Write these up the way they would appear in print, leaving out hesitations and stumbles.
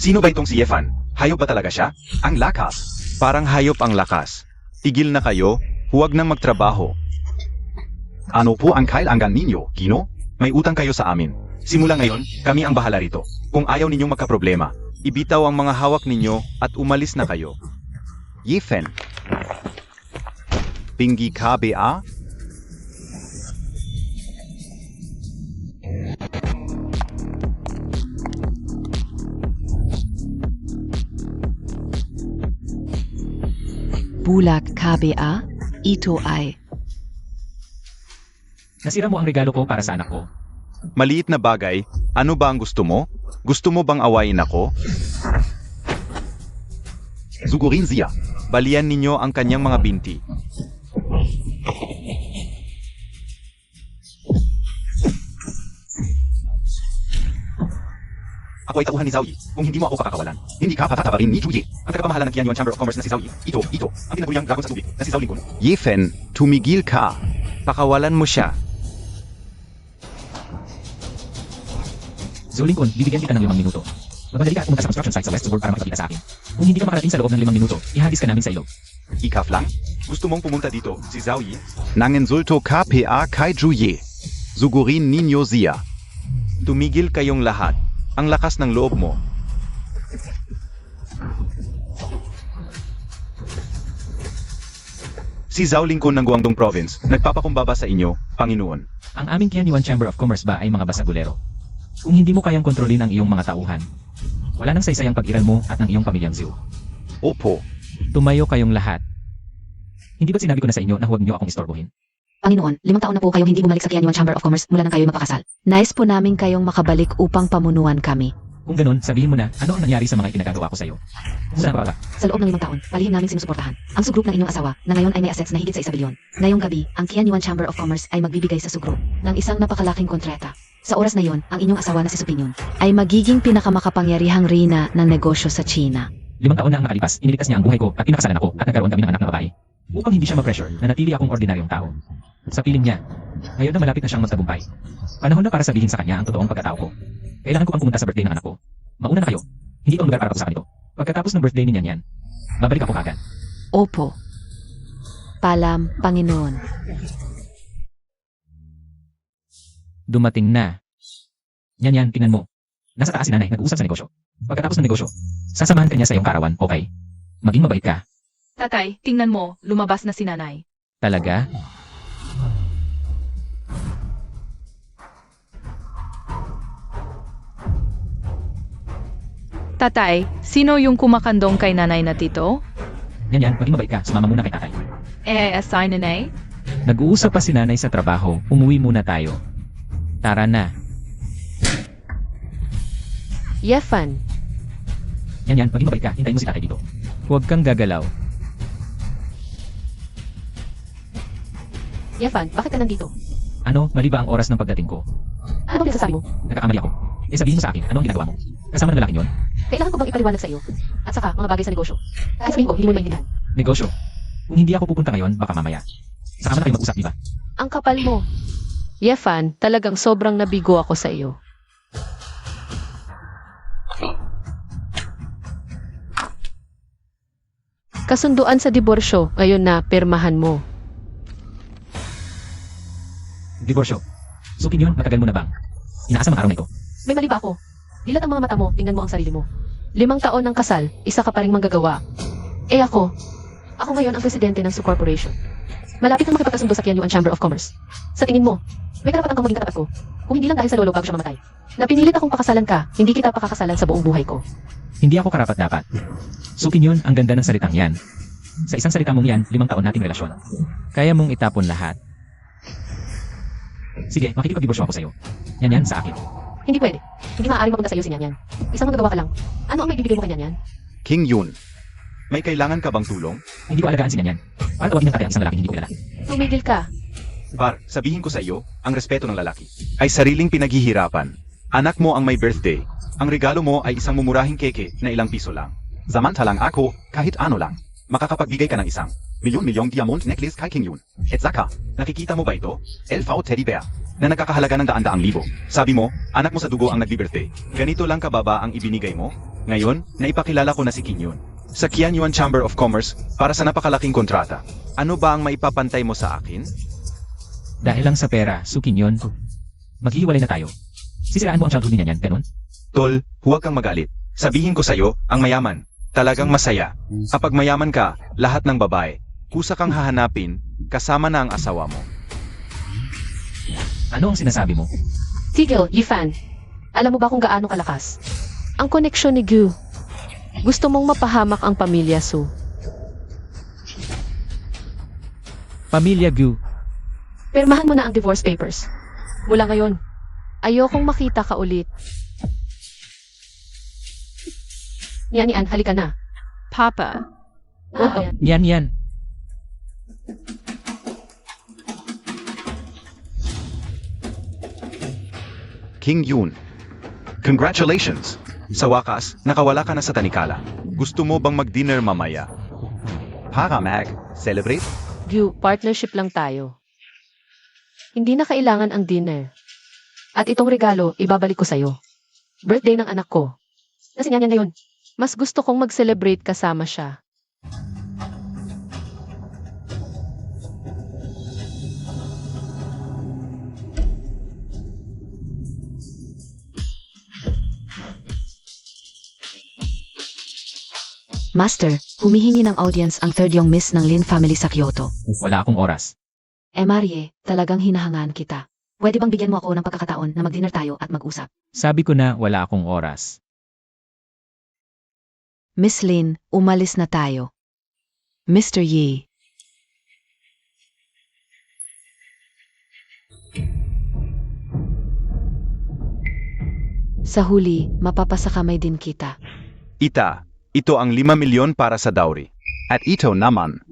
Sino ba itong si Yefan? Hayop ba talaga siya? Ang lakas. Parang hayop ang lakas. Tigil na kayo, huwag nang magtrabaho. Ano po ang kailangan ninyo, Kino? May utang kayo sa amin. Simula ngayon, kami ang bahala rito. Kung ayaw ninyong magkaproblema, ibitaw ang mga hawak ninyo at umalis na kayo. Yefan. Pingi KBA? Bulak KBA, ito ay. Nasira mo ang regalo ko para sa anak ko. Maliit na bagay, ano ba ang gusto mo? Gusto mo bang awayin ako? Sugurin siya. Balian ninyo ang kanyang mga binti. Ako ay tauhan ni Zaoyi. Kung hindi mo ako pakakawalan, hindi ka patatabarin ni Chuji. Ang tagapamahala ng Qianyuan Chamber of Commerce na si Zaoyi. Ito, ang tinaguyang dragon sa tubig na si Zhao Lincoln. Yefan, tumigil ka. Pakawalan mo siya. Zhao Lincoln, bibigyan kita ng 5 minuto. Magmadali ka at pumunta sa construction site sa West Suburb para makipagkita sa akin. Kung hindi ka makarating sa loob ng 5 minuto, ihagis ka namin sa ilog. Ikaf lang? Gusto mong pumunta dito, si Zaoyi? Nanginsulto KPA kay Juye. Sugurin ninyo siya. Tumigil kayong lahat. Ang lakas ng loob mo. Si Zhao Lincoln ng Guangdong Province, nagpapakumbaba sa inyo, Panginoon. Ang aming Qianyuan Chamber of Commerce ba ay mga basagulero? Kung hindi mo kayang kontrolin ang iyong mga tauhan, wala nang saysayang pag-iral mo at ng iyong pamilyang Zhou. Opo. Tumayo kayong lahat. Hindi ba sinabi ko na sa inyo na huwag niyo akong istorbohin? Panginoon, 5 taon na po kayong hindi bumalik sa Qianyuan Chamber of Commerce mula nang kayo'y magpakasal. Nais po namin kayong makabalik upang pamunuan kami. Kung ganun, sabihin mo na ano ang nangyari sa mga itinagagawa ko sa iyo. Saan pa ba? Sa loob ng 5 taon, palihim namin sinusuportahan ang sugroup ng inyong asawa na ngayon ay may assets na higit sa 1 bilyon. Ngayong gabi, ang Qianyuan Chamber of Commerce ay magbibigay sa sugroup ng isang napakalaking kontrata. Sa oras na yon, ang inyong asawa na si Supinyon ay magiging pinakamakapangyarihang reyna ng negosyo sa China. 5 taon na ang nakalipas, iniligtas niya ang buhay ko at pinakasalan ako at nagkaroon kami ng anak na babae. Upang hindi siya ma-pressure na natili akong ordinaryong tao. Sa piling niya, ngayon na malapit na siyang magtagumpay. Panahon na para sabihin sa kanya ang totoong pagkatao ko. Kailangan ko pang pumunta sa birthday ng anak ko. Mauna na kayo. Hindi ito ang lugar para pag-usapan ito. Pagkatapos ng birthday niyan yan, babalik ako kagad. Opo. Palam, Panginoon. Dumating na. Yan, tingnan mo. Nasa taas si nanay, nag-uusap sa negosyo. Pagkatapos ng negosyo, sasamahan ka niya sa iyong karawan, okay? Maging mabait ka. Tatay, tingnan mo, lumabas na si nanay. Talaga? Tatay, sino yung kumakandong kay nanay na tito? Yan, maging mabait ka. Sumama muna kay tatay. Assign nanay? Nag-uusap pa si nanay sa trabaho, umuwi muna tayo. Tara na. Yefan. Yan, maging mabait ka. Hintayin mo si tatay dito. Huwag kang gagalaw. Yefan, bakit ka nandito? Ano, mali ba ang oras ng pagdating ko? Ano bang nasasabi mo? Nagkakamali ako. Sabihin mo sa akin, ano ang ginagawa mo? Kasama ng lalaking yon? Kailangan ko bang ipaliwanag sa iyo? At saka, mga bagay sa negosyo. Kahit sabihin ko, hindi mo maintindihan. Negosyo. Kung hindi ako pupunta ngayon, baka mamaya. Saka na kayo mag-usap, di ba? Ang kapal mo. Yefan, talagang sobrang nabigo ako sa iyo. Kasunduan sa diborsyo, ngayon na pirmahan mo. Divorsyo. So, Pinyon, matagal mo na bang? Inaasam ang araw na ito. May mali ba ako? Dilat ang mga mata mo, tingnan mo ang sarili mo. 5 taon ng kasal, isa ka pa ring manggagawa. Eh ako ngayon ang presidente ng Su Corporation. Malapit nang makipagkasundo sa Qianyuan Chamber of Commerce. Sa tingin mo, may karapatan kang maging katapat ko. Kung hindi lang dahil sa lolo bago siya mamatay. Napinilit akong pakasalan ka, hindi kita pakakasalan sa buong buhay ko. Hindi ako karapat-dapat. So, Pinyon, ang ganda ng salitang yan. Sa isang salita mong yan, 5 taon nating relasyon. Kaya mong itapon lahat. Sige, makikipag-diborsyo ako sa'yo. Yan, sa akin. Hindi pwede. Hindi maaaring mapunta sa iyo si Nyanyan. Isang magagawa ka lang. Ano ang may bibigay mo kay Nyanyan? King Yun, may kailangan ka bang tulong? Hindi ko alagaan si Nyanyan. Para tawagin ng tatay ang isang lalaking hindi ko kilala. Tumigil ka. Bar, sabihin ko sa iyo, ang respeto ng lalaki ay sariling pinaghihirapan. Anak mo ang may birthday. Ang regalo mo ay isang mumurahing keke na ilang piso lang. Samantalang ako, kahit ano lang, makakapagbigay ka ng isang milyon-milyong diamond necklace kay King Yun. At saka, nakikita mo ba ito? Elfao teddy bear na nagkakahalaga ng daan-daang libo. Sabi mo, anak mo sa dugo ang nagbi-birthday. Ganito lang kababa ang ibinigay mo? Ngayon, naipakilala ko na si King Yun sa Qianyuan Chamber of Commerce para sa napakalaking kontrata. Ano ba ang maipapantay mo sa akin? Dahil lang sa pera, suking yun. Maghihiwalay na tayo. Sisiraan mo ang childhood niya yan, ganun? Tol, huwag kang magalit. Sabihin ko sa'yo, ang mayaman. Talagang masaya. Kapag mayaman ka, lahat ng babae, kusa kang hahanapin, kasama na ang asawa mo. Ano ang sinasabi mo? Tigil, Yifan. Alam mo ba kung gaano kalakas? Ang koneksyon ni Gu. Gusto mong mapahamak ang pamilya Su. Pamilya Gu. Pirmahan mo na ang divorce papers. Mula ngayon, ayokong makita ka ulit. Yan, halika na. Papa, Oo. Yan. King Yun. Congratulations! Sa wakas, nakawala ka na sa tanikala. Gusto mo bang mag-dinner mamaya? Para Mag, celebrate? Gu, partnership lang tayo. Hindi na kailangan ang dinner. At itong regalo, ibabalik ko sa'yo. Birthday ng anak ko. Kasi niya ngayon. Mas gusto kong mag-celebrate kasama siya. Master, humihingi ng audience ang third young miss ng Lin family sa Kyoto. Wala akong oras. Marie, talagang hinahangaan kita. Pwede bang bigyan mo ako ng pagkakataon na mag-dinner tayo at mag-usap? Sabi ko na wala akong oras. Miss Lin, umalis na tayo. Mr. Yi. Sa huli, mapapasakamay din kita. Ito ang 5 milyon para sa dowry. At ito naman,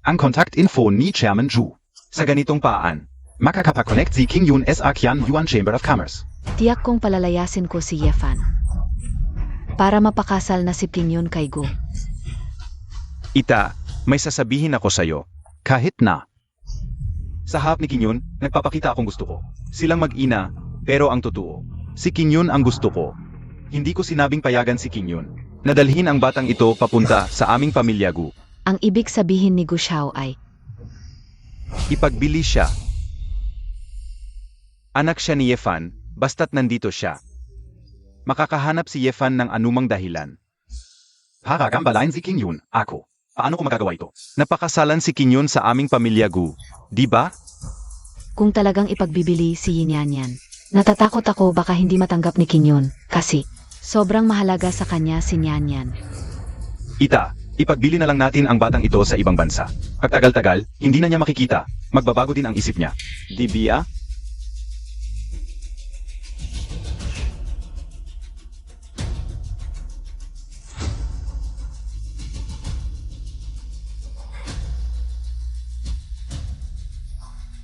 ang contact info ni Chairman Zhu. Sa ganitong paan, makakapag-connect si King Yun sa Qianyuan Chamber of Commerce. Tiyak kong palalayasin ko si Yefan. Para mapakasal na si King Yun kay Gu. May sasabihin ako sa'yo. Kahit na. Sa harap ni King Yun, nagpapakita akong gusto ko. Silang mag-ina, pero ang totoo, si King Yun ang gusto ko. Hindi ko sinabing payagan si King Yun. Nadalhin ang batang ito papunta sa aming pamilya Gu. Ang ibig sabihin ni Gu Xiao ay, Ipagbili siya. Anak siya ni Yefan, basta't nandito siya. Makakahanap si Yefan ng anumang dahilan. Para gambalain si King Yun, ako. Paano ko magagawa ito? Napakasalan si King Yun sa aming pamilya Gu. Di ba? kung talagang ipagbibili si Yin Yan. Natatakot ako baka hindi matanggap ni King Yun, kasi sobrang mahalaga sa kanya si Nyan Yan. Ipagbili na lang natin ang batang ito sa ibang bansa. Pagtagal-tagal, hindi na niya makikita. Magbabago din ang isip niya. Di ba?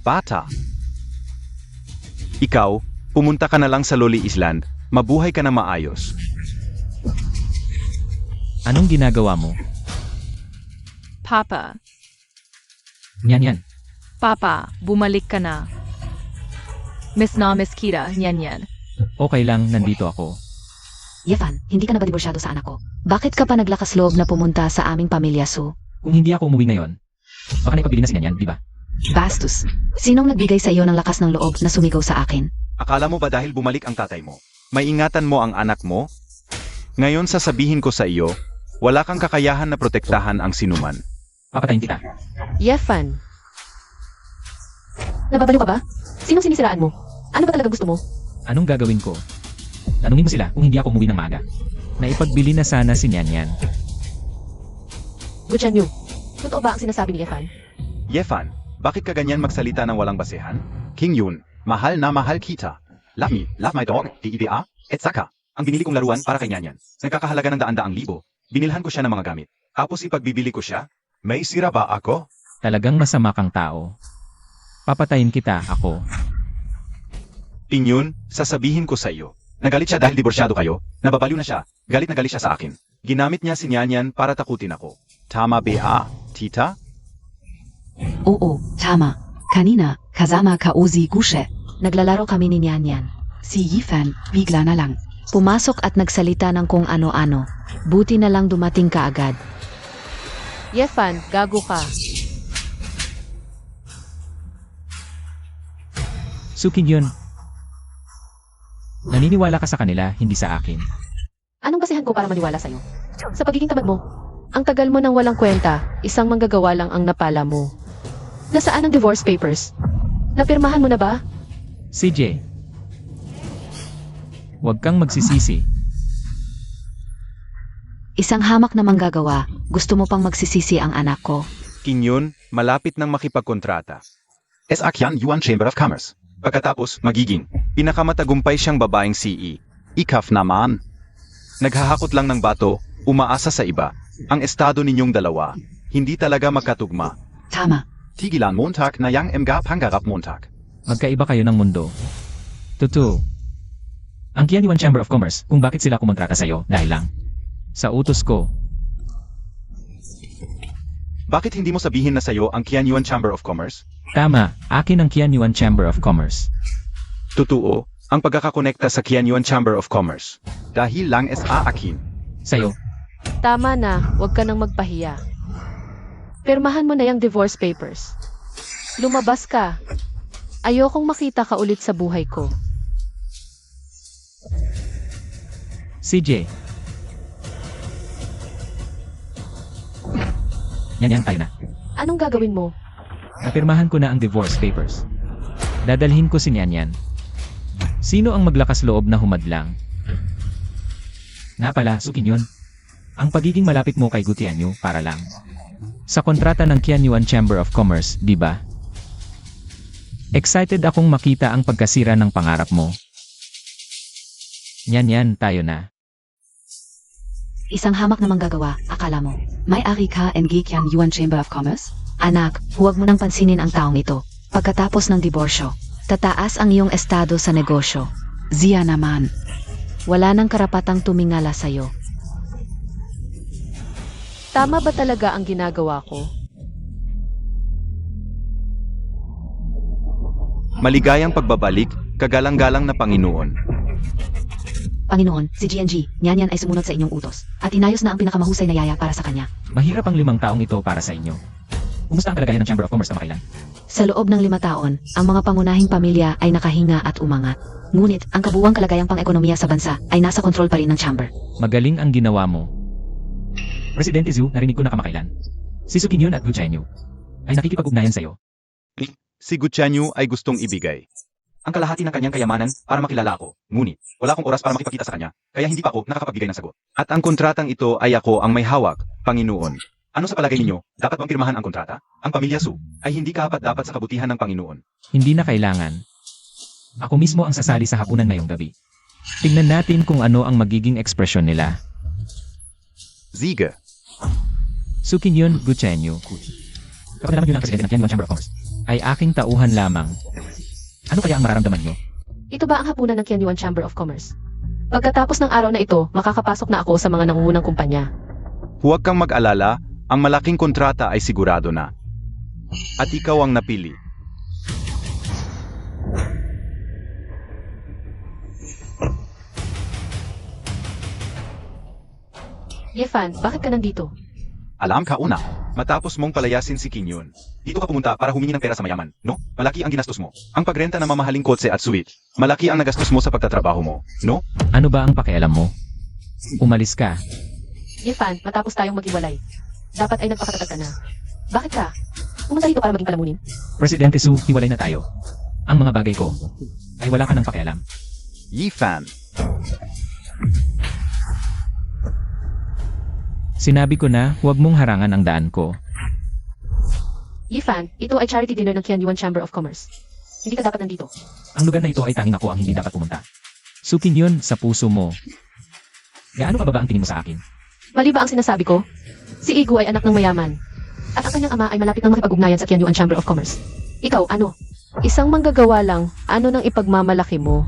Bata. Ikaw, pumunta ka na lang sa Loli Island. Mabuhay ka na maayos. Anong ginagawa mo? Papa, Yan. Papa, bumalik ka na. Miss Kita, yan. Okay lang, nandito ako. Yefan, hindi ka na ba diborsyado sa anak ko? Bakit ka pa naglakas loob na pumunta sa aming pamilya, Su? Kung hindi ako umuwi ngayon, baka naipabili na si Yan, di ba? Bastos. Sinong nagbigay sa iyo ng lakas ng loob na sumigaw sa akin? Akala mo ba dahil bumalik ang tatay mo, may ingatan mo ang anak mo? Ngayon sasabihin ko sa iyo, wala kang kakayahan na protektahan ang sinuman. Papatayin kita. Yefan. Nababaliw ka ba? Sinong sinisiraan mo? Ano ba talaga gusto mo? Anong gagawin ko? Tanungin mo sila kung hindi ako umuwi ng maaga. Naipagbili na sana si Yan. Guchan Yu, totoo ba ang sinasabi ni Yefan? Yefan, bakit ka ganyan magsalita ng walang basehan? King Yun, mahal na mahal kita. Love me, love my dog, DIBA, et saka. Ang binili kong laruan para kay Nyanyan. Nagkakahalaga ng daan-daang libo. Binilhan ko siya ng mga gamit. Tapos ipagbibili ko siya. May sira ba ako? Talagang masama kang tao. Papatayin kita, ako. King Yun, sasabihin ko sa iyo. Nagalit siya dahil diborsyado kayo. Nababaliw na siya. Galit na galit siya sa akin. Ginamit niya si Nyanyan para takutin ako. Tama ba, tita? Oo, tama. Kanina, kasama ka Uzi Gushe. Naglalaro kami ni Nyan Yan. Si Yifan, bigla na lang. Pumasok at nagsalita ng kung ano-ano. Buti na lang dumating ka agad. Yefan, gago ka. Sukin yun. Naniniwala ka sa kanila, hindi sa akin. Anong basihan ko para maniwala sa'yo? Sa pagiging tamad mo. Ang tagal mo nang walang kwenta, isang manggagawa lang ang napala mo. Nasaan ang divorce papers? Napirmahan mo na ba? CJ, huwag kang magsisisi. Isang hamak na manggagawa. Gusto mo pang magsisisi ang anak ko. King Yun, malapit ng makipagkontrata. Sa Qianyuan Chamber of Commerce. Pagkatapos, magiging pinakamatagumpay siyang babaeng CE. Ikaf naman. Naghahakot lang ng bato, umaasa sa iba. Ang estado ninyong dalawa, hindi talaga magkatugma. Tama. Tigilan Montag na yang mga pangarap Montag. Magkaiba kayo ng mundo. Totoo. Ang Qianyuan Chamber of Commerce, kung bakit sila kumontrata sa'yo, dahil lang sa utos ko. Bakit hindi mo sabihin na sa'yo ang Qianyuan Chamber of Commerce? Tama, akin ang Qianyuan Chamber of Commerce. Totoo, ang pagkakakonekta sa Qianyuan Chamber of Commerce. Dahil lang sa akin. Sa'yo, Tama na, huwag ka nang magpahiya. Pirmahan mo na yung divorce papers. Lumabas ka. Ayokong makita ka ulit sa buhay ko. CJ. Yan tayo na. Anong gagawin mo? Napirmahan ko na ang divorce papers. Dadalhin ko si Nyanyan. Sino ang maglakas loob na humadlang? Nga pala, Sukin yun. Ang pagiging malapit mo kay Gutianyu para lang sa kontrata ng Qianyuan Chamber of Commerce, di ba? Excited akong makita ang pagkasira ng pangarap mo. Nyanyan, tayo na. Isang hamak na manggagawa, akala mo. May-ari ka and Qianyuan Chamber of Commerce? Anak, huwag mo nang pansinin ang taong ito. Pagkatapos ng diborsyo, tataas ang iyong estado sa negosyo. Zia naman. Wala nang karapatang tumingala sa'yo. Tama ba talaga ang ginagawa ko? Maligayang pagbabalik, kagalang-galang na Panginoon. Panginoon, si GNG, Nyanyan ay sumunod sa inyong utos. At inayos na ang pinakamahusay na yaya para sa kanya. Mahirap ang 5 taong ito para sa inyo. Kumusta ang kalagayan ng Chamber of Commerce kamakailan? Sa loob ng 5 taon, ang mga pangunahing pamilya ay nakahinga at umangat. Ngunit, ang kabuwang kalagayang pang-ekonomiya sa bansa ay nasa kontrol pa rin ng Chamber. Magaling ang ginawa mo. Presidente Zhu, narinig ko na kamakailan. Si Sukin Yun at Gutianyu ay nakikipag-ugnayan sa'yo. Si Gutianyu ay gustong ibigay ang kalahati ng kanyang kayamanan para makilala ako. Ngunit, wala akong oras para makipagkita sa kanya, kaya hindi pa ako nakakapagbigay ng sagot. At ang kontratang ito ay ako ang may hawak, Panginoon. Ano sa palagay ninyo, dapat bang pirmahan ang kontrata? Ang pamilya Su ay hindi kaapat-dapat sa kabutihan ng Panginoon. Hindi na kailangan. Ako mismo ang sasali sa hapunan ngayong gabi. Tingnan natin kung ano ang magiging ekspresyon nila. Ziga. Sukin Yun, Gutianyu. Kapag nalaman yun ang presidente ng Qianyuan Chamber of Commerce, ay aking tauhan lamang. Ano kaya ang mararamdaman nyo? Ito ba ang hapunan ng Qianyuan Chamber of Commerce? Pagkatapos ng araw na ito, makakapasok na ako sa mga nangungunang kumpanya. Huwag kang mag-alala, ang malaking kontrata ay sigurado na. At ikaw ang napili. Yefan, bakit ka nandito? Alam ka una, matapos mong palayasin si Kinyon. Dito ka pumunta para humingi ng pera sa mayaman, no? Malaki ang ginastos mo. Ang pagrenta ng mamahaling kotse at suite. Malaki ang nagastos mo sa pagtatrabaho mo, no? Ano ba ang pakialam mo? Umalis ka. Yefan, matapos tayong maghiwalay. Dapat ay nagpakatatag ka na. Bakit ka? Pumunta dito para maging palamunin? Presidente Su, hiwalay na tayo. Ang mga bagay ko ay wala ka ng pakialam. Yifan. Sinabi ko na huwag mong harangan ang daan ko. Yefan, ito ay charity dinner ng Qianyuan Chamber of Commerce. Hindi ka dapat nandito. Ang lugar na ito ay tanging ako ang hindi dapat pumunta. Sukin yun sa puso mo. Gaano kababa ang tingin mo sa akin? Mali ba ang sinasabi ko? Si Igu ay anak ng mayaman. At ang kanyang ama ay malapit ng makipag-ugnayan sa Qianyuan Chamber of Commerce. Ikaw, ano? Isang manggagawa lang, ano nang ipagmamalaki mo?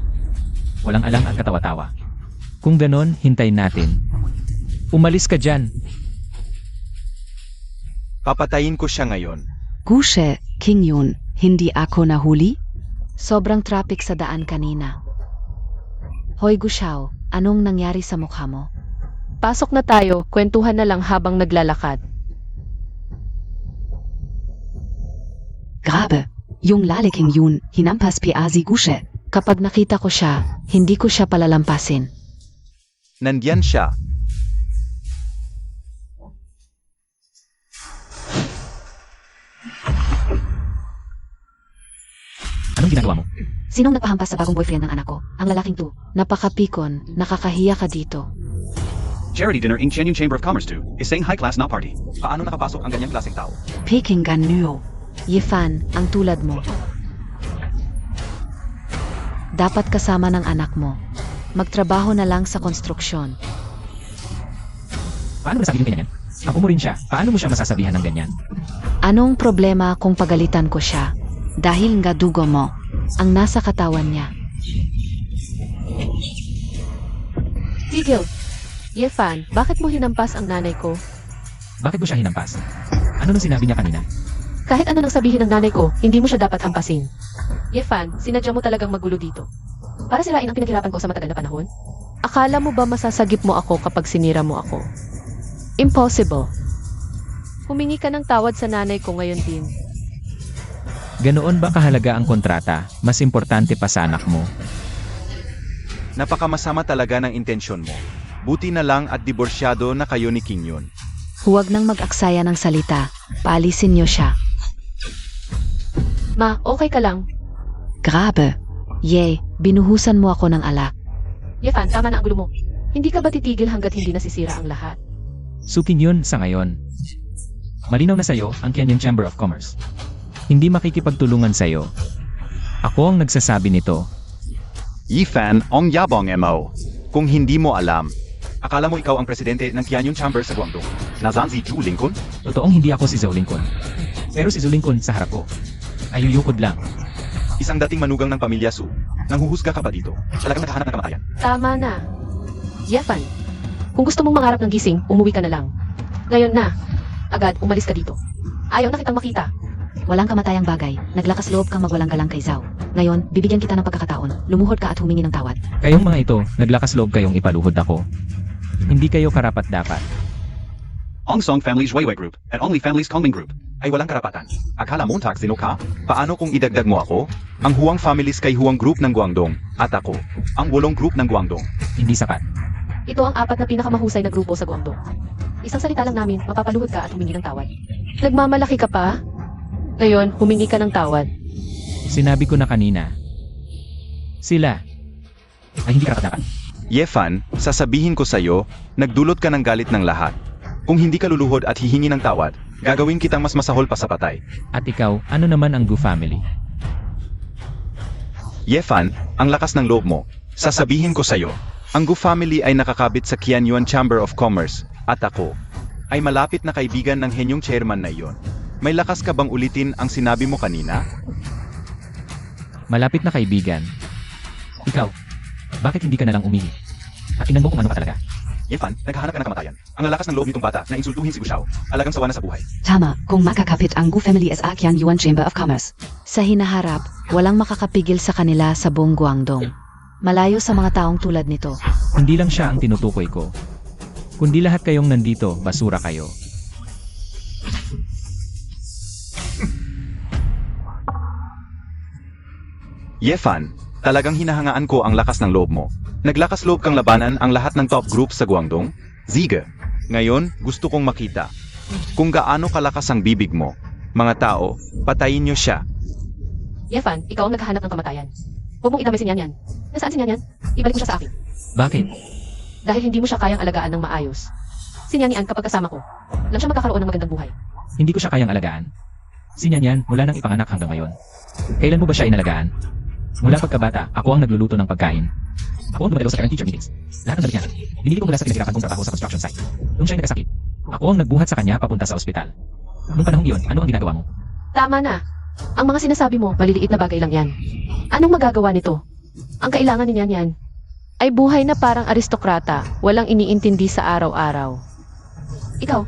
Walang alang at katawa-tawa. Kung ganon, hintay natin. Umalis ka dyan. Papatayin ko siya ngayon. Gushe, Kinyon, hindi ako nahuli? Sobrang traffic sa daan kanina. Hoy Gushao, anong nangyari sa mukha mo? Pasok na tayo, kwentuhan na lang habang naglalakad. Grabe, yung lalaking yun, hinampas Piazzi Gushe. Kapag nakita ko siya, hindi ko siya palalampasin. Nandyan siya. Anong ginagawa mo? Sinong nagpahampas sa bagong boyfriend ng anak ko? Ang lalaking to. Napakapikon, nakakahiya ka dito. Charity dinner in Tianyuan Chamber of Commerce 2 is saying high class na party. Paano nakapasok ang ganyang klaseng tao? Peking Ganuo. Yifan, ang tulad mo. Dapat kasama ng anak mo. Magtrabaho na lang sa konstruksyon. Paano mo nasabi yung ganyan? Ako mo rin siya. Paano mo siya masasabihan ng ganyan? Anong problema kung pagalitan ko siya? Dahil nga dugo mo, ang nasa katawan niya. Tigil! Yefan, bakit mo hinampas ang nanay ko? Bakit mo siya hinampas? Ano nung sinabi niya kanina? Kahit ano nang sabihin ng nanay ko, hindi mo siya dapat hampasin. Yefan, sinadya mo talagang magulo dito. Para sirain ang pinaghirapan ko sa matagal na panahon? Akala mo ba masasagip mo ako kapag sinira mo ako? Impossible. Humingi ka ng tawad sa nanay ko ngayon din. Ganoon ba kahalaga ang kontrata? Mas importante pa sa anak mo. Napakamasama talaga ng intensyon mo. Buti na lang at diborsyado na kayo ni King Yun. Huwag nang mag-aksaya ng salita. Paalisin niyo siya. Ma, okay ka lang. Grabe. Yay, binuhusan mo ako ng alak. Yefan, tama na ang gulo mo. Hindi ka ba titigil hanggat hindi nasisira ang lahat? Sukin yun sa ngayon. Malinaw na sa'yo ang Tianyuan Chamber of Commerce. Hindi makikipagtulungan sa'yo. Ako ang nagsasabi nito. Yifan, ong yabong mo. Kung hindi mo alam, akala mo ikaw ang presidente ng Tianyuan Chamber sa Guangdong. Nasaan si Zhou Lincoln? Totoong hindi ako si Zhou Lincoln. Pero si Zhou Lincoln sa harap ko ay yuyukod lang. Isang dating manugang ng pamilya Su. Nanghuhusga ka pa dito. Talagang naghahanap ng kamatayan. Tama na. Yefan, kung gusto mong mangarap ng gising, umuwi ka na lang. Ngayon na. Agad, umalis ka dito. Ayaw na kitang makita. Walang kamatayang bagay. Naglakas loob kang magwalang galang kay Zhao. Ngayon, bibigyan kita ng pagkakataon. Lumuhod ka at humingi ng tawad. Kayong mga ito, naglakas loob kayong ipaluhod ako. Hindi kayo karapat-dapat. Ong Song Family's Weiwei Group at Only Family's Kongming Group ay walang karapatan. Akala mo sino ka? Paano kung idagdag mo ako? Ang Huang Families kay Huang Group ng Guangdong at ako, ang Wulong Group ng Guangdong. Hindi sapat. Ito ang 4 na pinakamahusay na grupo sa Guangdong. Isang salita lang namin, mapapaluhod ka at humingi ng tawad. Nagmamalaki ka pa? Ngayon, humingi ka ng tawad. Sinabi ko na kanina. Sila ay hindi karapat-dapat. Yefan, sasabihin ko sa'yo, nagdulot ka ng galit ng lahat. Kung hindi ka luluhod at hihingi ng tawad, gagawin kitang mas masahol pa sa patay. At ikaw, ano naman ang Gu family? Yefan, ang lakas ng loob mo. Sasabihin ko sa'yo, ang Gu family ay nakakabit sa Tianyuan Chamber of Commerce, at ako, ay malapit na kaibigan ng henyong chairman na iyon. May lakas ka bang ulitin ang sinabi mo kanina? Malapit na kaibigan. Ikaw, bakit hindi ka na lang umihi? At tingnan mo kung ano ka talaga. Yefan, naghahanap ka ng kamatayan. Ang lalakas ng loob nitong bata na insultuhin si Gushao. Alagang sawa na sa buhay. Tama, kung makakapit ang Gu family sa Tianyuan Chamber of Commerce. Sa hinaharap, walang makakapigil sa kanila sa buong Guangdong. Malayo sa mga taong tulad nito. Hindi lang siya ang tinutukoy ko. Kundi lahat kayong nandito, basura kayo. Yefan, talagang hinahangaan ko ang lakas ng loob mo. Naglakas loob kang labanan ang lahat ng top group sa Guangdong. Ziga. Ngayon, gusto kong makita kung gaano kalakas ang bibig mo. Mga tao, patayin niyo siya. Yefan, ikaw ang naghahanap ng kamatayan. Huwag mong idamay si Nyanyan. Nasaan si Nyanyan? Ibalik mo siya sa akin. Bakit? Dahil hindi mo siya kayang alagaan ng maayos. Si Nyanyan kapag kasama ko, lang siya magkakaroon ng magandang buhay. Hindi ko siya kayang alagaan. Si Nyanyan mula nang ipanganak hanggang ngayon. Kailan mo ba siya inalagaan? Mula pagkabata, ako ang nagluluto ng pagkain. Ako ang dumadalo sa parent-teacher meetings. Lahat ng gabi niya. Binili ko mula sa pinaghirapan kong trabaho sa construction site. Nung siya'y nagkasakit, ako ang nagbuhat sa kanya papunta sa ospital. Nung panahong iyon, ano ang ginagawa mo? Tama na. Ang mga sinasabi mo, maliliit na bagay lang yan. Anong magagawa nito? Ang kailangan ni Nyanyan ay buhay na parang aristokrata, walang iniintindi sa araw-araw. Ikaw,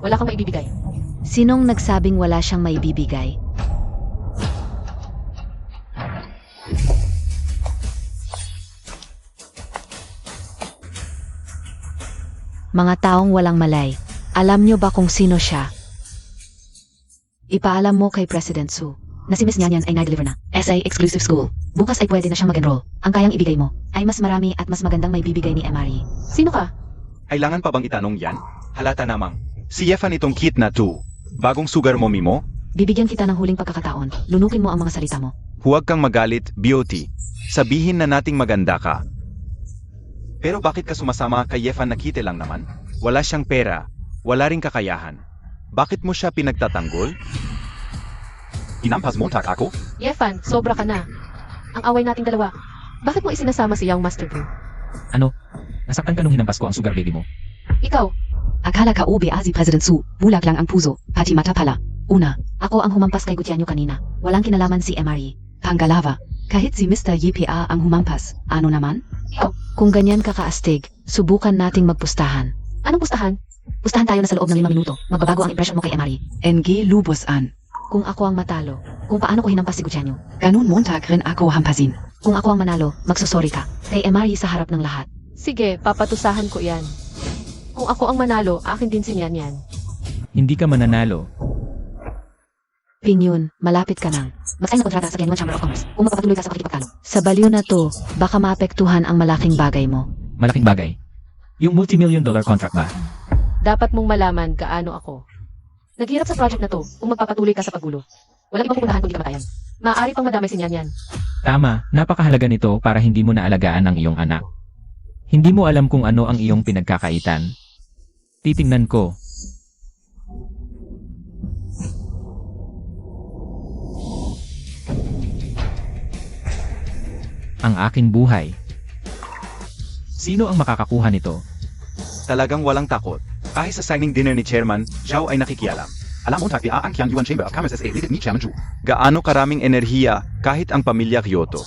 wala kang maibibigay. Sinong nagsabing wala siyang maibibigay? Mga taong walang malay. Alam nyo ba kung sino siya? Ipaalam mo kay President Su na si Miss Nyanyan ay na-deliver na. SA Exclusive School. Bukas ay pwede na siyang mag-enroll. Ang kayang ibigay mo ay mas marami at mas magandang may bibigay ni MRE. Sino ka? Kailangan pa bang itanong yan? Halata namang. Si Yefan itong kit na to. Bagong sugar mommy mo? Bibigyan kita ng huling pagkakataon. Lunukin mo ang mga salita mo. Huwag kang magalit, beauty. Sabihin na nating maganda ka. Pero bakit ka sumasama kay Yefan na kite lang naman? Wala siyang pera. Wala ring kakayahan. Bakit mo siya pinagtatanggol? Inampas mo tak ako? Yefan, sobra ka na. Ang away nating dalawa. Bakit mo isinasama si Young Master Bro? Ano? Nasaktan ka nung hinampas ko ang sugar baby mo. Ikaw, Akala ka ube si President Su. Bulag lang ang puso. Pati mata pala. Una, ako ang humampas kay Gutianyo kanina. Walang kinalaman si MRE. Pangalawa, kahit si Mr. YPA ang humampas. Ano naman? Kung ganyan ka kaastig, subukan nating magpustahan. anong pustahan? Pustahan tayo na sa loob ng 5 minuto. Magbabago ang impression mo kay MRE. NG lubusan. Kung ako ang matalo, kung paano ko hinampas si Gutianyo. Ganun montag rin ako hampasin. Kung ako ang manalo, magsusorry ka. Kay MRE sa harap ng lahat. Sige, papatusahan ko yan. Kung ako ang manalo, akin din si Nyan Yan. Hindi ka mananalo. Pinyon, malapit ka nang. Mag-sign na kontrata sa Genuine Chamber of Commerce kung magpapatuloy ka sa pakikipagtalo. Sa baliw na to, baka maapektuhan ang malaking bagay mo. Malaking bagay. Yung multi-million-dollar contract ba? Dapat mong malaman gaano ako. Naghirap sa project na to kung magpapatuloy ka sa pagulo. Walang ibang pupuntahan kundi kamatayan. Maaari pang madamay si Nyan Yan. Tama, napakahalaga nito para hindi mo naalagaan ang iyong anak. Hindi mo alam kung ano ang iyong pinagkakaitan. Titingnan ko. Ang aking buhay. Sino ang makakakuha nito? Talagang walang takot. Kahit sa signing dinner ni Chairman, Zhao ay nakikialam. Alam mo, Taki, ang Yuan Chamber of Commerce SA leaded ni Chairman Zhu. Gaano karaming enerhiya kahit ang pamilya Kyoto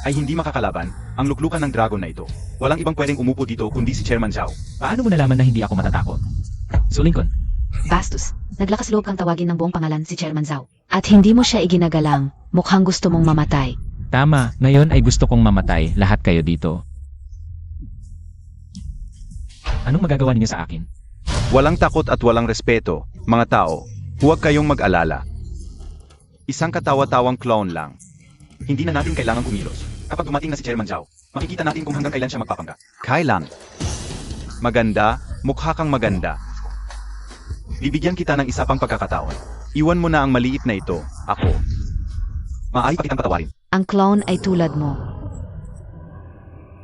ay hindi makakalaban ang luklukan ng dragon na ito. Walang ibang pwedeng umupo dito kundi si Chairman Zhao. Paano mo nalaman na hindi ako matatakot? So Lincoln, Bastos, naglakas loob kang tawagin ng buong pangalan si Chairman Zhao. At hindi mo siya iginagalang, mukhang gusto mong mamatay. tama, ngayon ay gusto kong mamatay lahat kayo dito. Anong magagawa ninyo sa akin? Walang takot at walang respeto, mga tao. Huwag kayong mag-alala. Isang katawa-tawang clown lang. Hindi na natin kailangang kumilos. Kapag dumating na si Chairman Zhao, makikita natin kung hanggang kailan siya magpapangga. Kailan? Maganda, mukha kang maganda. Bibigyan kita ng isa pang pagkakataon. Iwan mo na ang maliit na ito, ako. Maaari pa kitang patawarin. Ang clown ay tulad mo.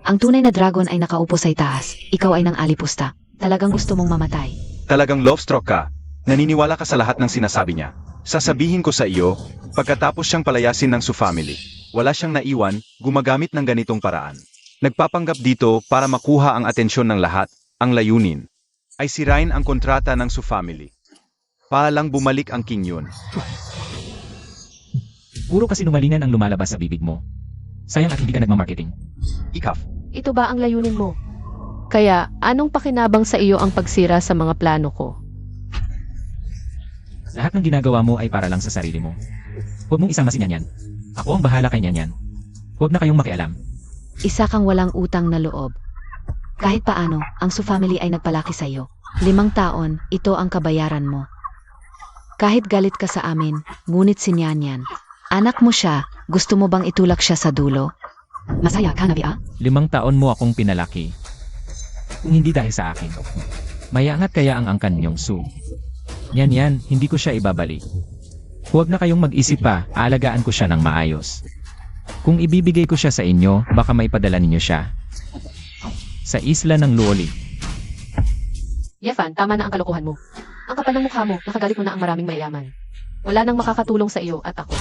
Ang tunay na dragon ay nakaupo sa itaas, ikaw ay nang alipusta. Talagang gusto mong mamatay. Talagang love stroke ka. Naniniwala ka sa lahat ng sinasabi niya. Sasabihin ko sa iyo, pagkatapos siyang palayasin ng Su family, wala siyang naiwan, gumagamit ng ganitong paraan. Nagpapanggap dito para makuha ang atensyon ng lahat, ang layunin ay sirain ang kontrata ng Su family. Palang bumalik ang King Yun. Puro kasinungalingan ang lumalabas sa bibig mo. Sayang at hindi ka nagmamarketing. Ikaf. Ito ba ang layunin mo? Kaya, anong pakinabang sa iyo ang pagsira sa mga plano ko? Lahat ng ginagawa mo ay para lang sa sarili mo. Huwag mong isama si Nyan Yan. Ako ang bahala kay Nyan Yan. Huwag na kayong makialam. Isa kang walang utang na loob. Kahit paano, ang Su family ay nagpalaki sa iyo. 5 taon, ito ang kabayaran mo. Kahit galit ka sa amin, ngunit si Nyan Yan. Anak mo siya, gusto mo bang itulak siya sa dulo? Masaya ka na, Bia? 5 taon mo akong pinalaki. Kung hindi dahil sa akin. Mayangat kaya ang angkan niyong Su. Nyan Yan, hindi ko siya ibabalik. Huwag na kayong mag-isip pa, aalagaan ko siya ng maayos. Kung ibibigay ko siya sa inyo, baka maipadala ninyo siya. Sa isla ng Luoli. Yefan, tama na ang kalokohan mo. Ang kapal ng mukha mo, nakagalit mo na ang maraming mayaman. Wala nang makakatulong sa iyo at ako.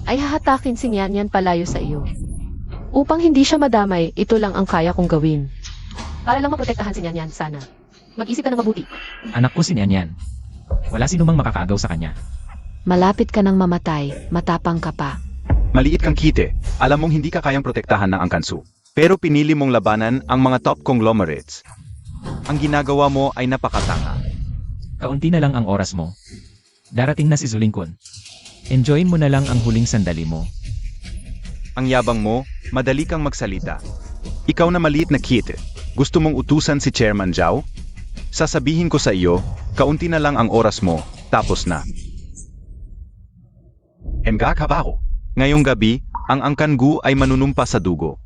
Ay hahatakin si Nyan Yan palayo sa iyo. Upang hindi siya madamay, ito lang ang kaya kong gawin. Para lang maprotektahan si Nyan Yan, sana. Mag-isip ka ng mabuti. Anak ko si Nyan Yan. Wala sinumang makakaagaw sa kanya. Malapit ka nang mamatay, matapang ka pa. Maliit kang kite, alam mong hindi ka kayang protektahan ng angkansu. Pero pinili mong labanan ang mga top conglomerates. Ang ginagawa mo ay napakatanga. Kaunti na lang ang oras mo. Darating na si Zulingkon. Enjoyin mo na lang ang huling sandali mo. Ang yabang mo, madali kang magsalita. Ikaw na maliit na kite, gusto mong utusan si Chairman Zhao? Sasabihin ko sa iyo, kaunti na lang ang oras mo, tapos na. Mga kabaho. Ngayong gabi, ang angkan Gu ay manunumpa sa dugo.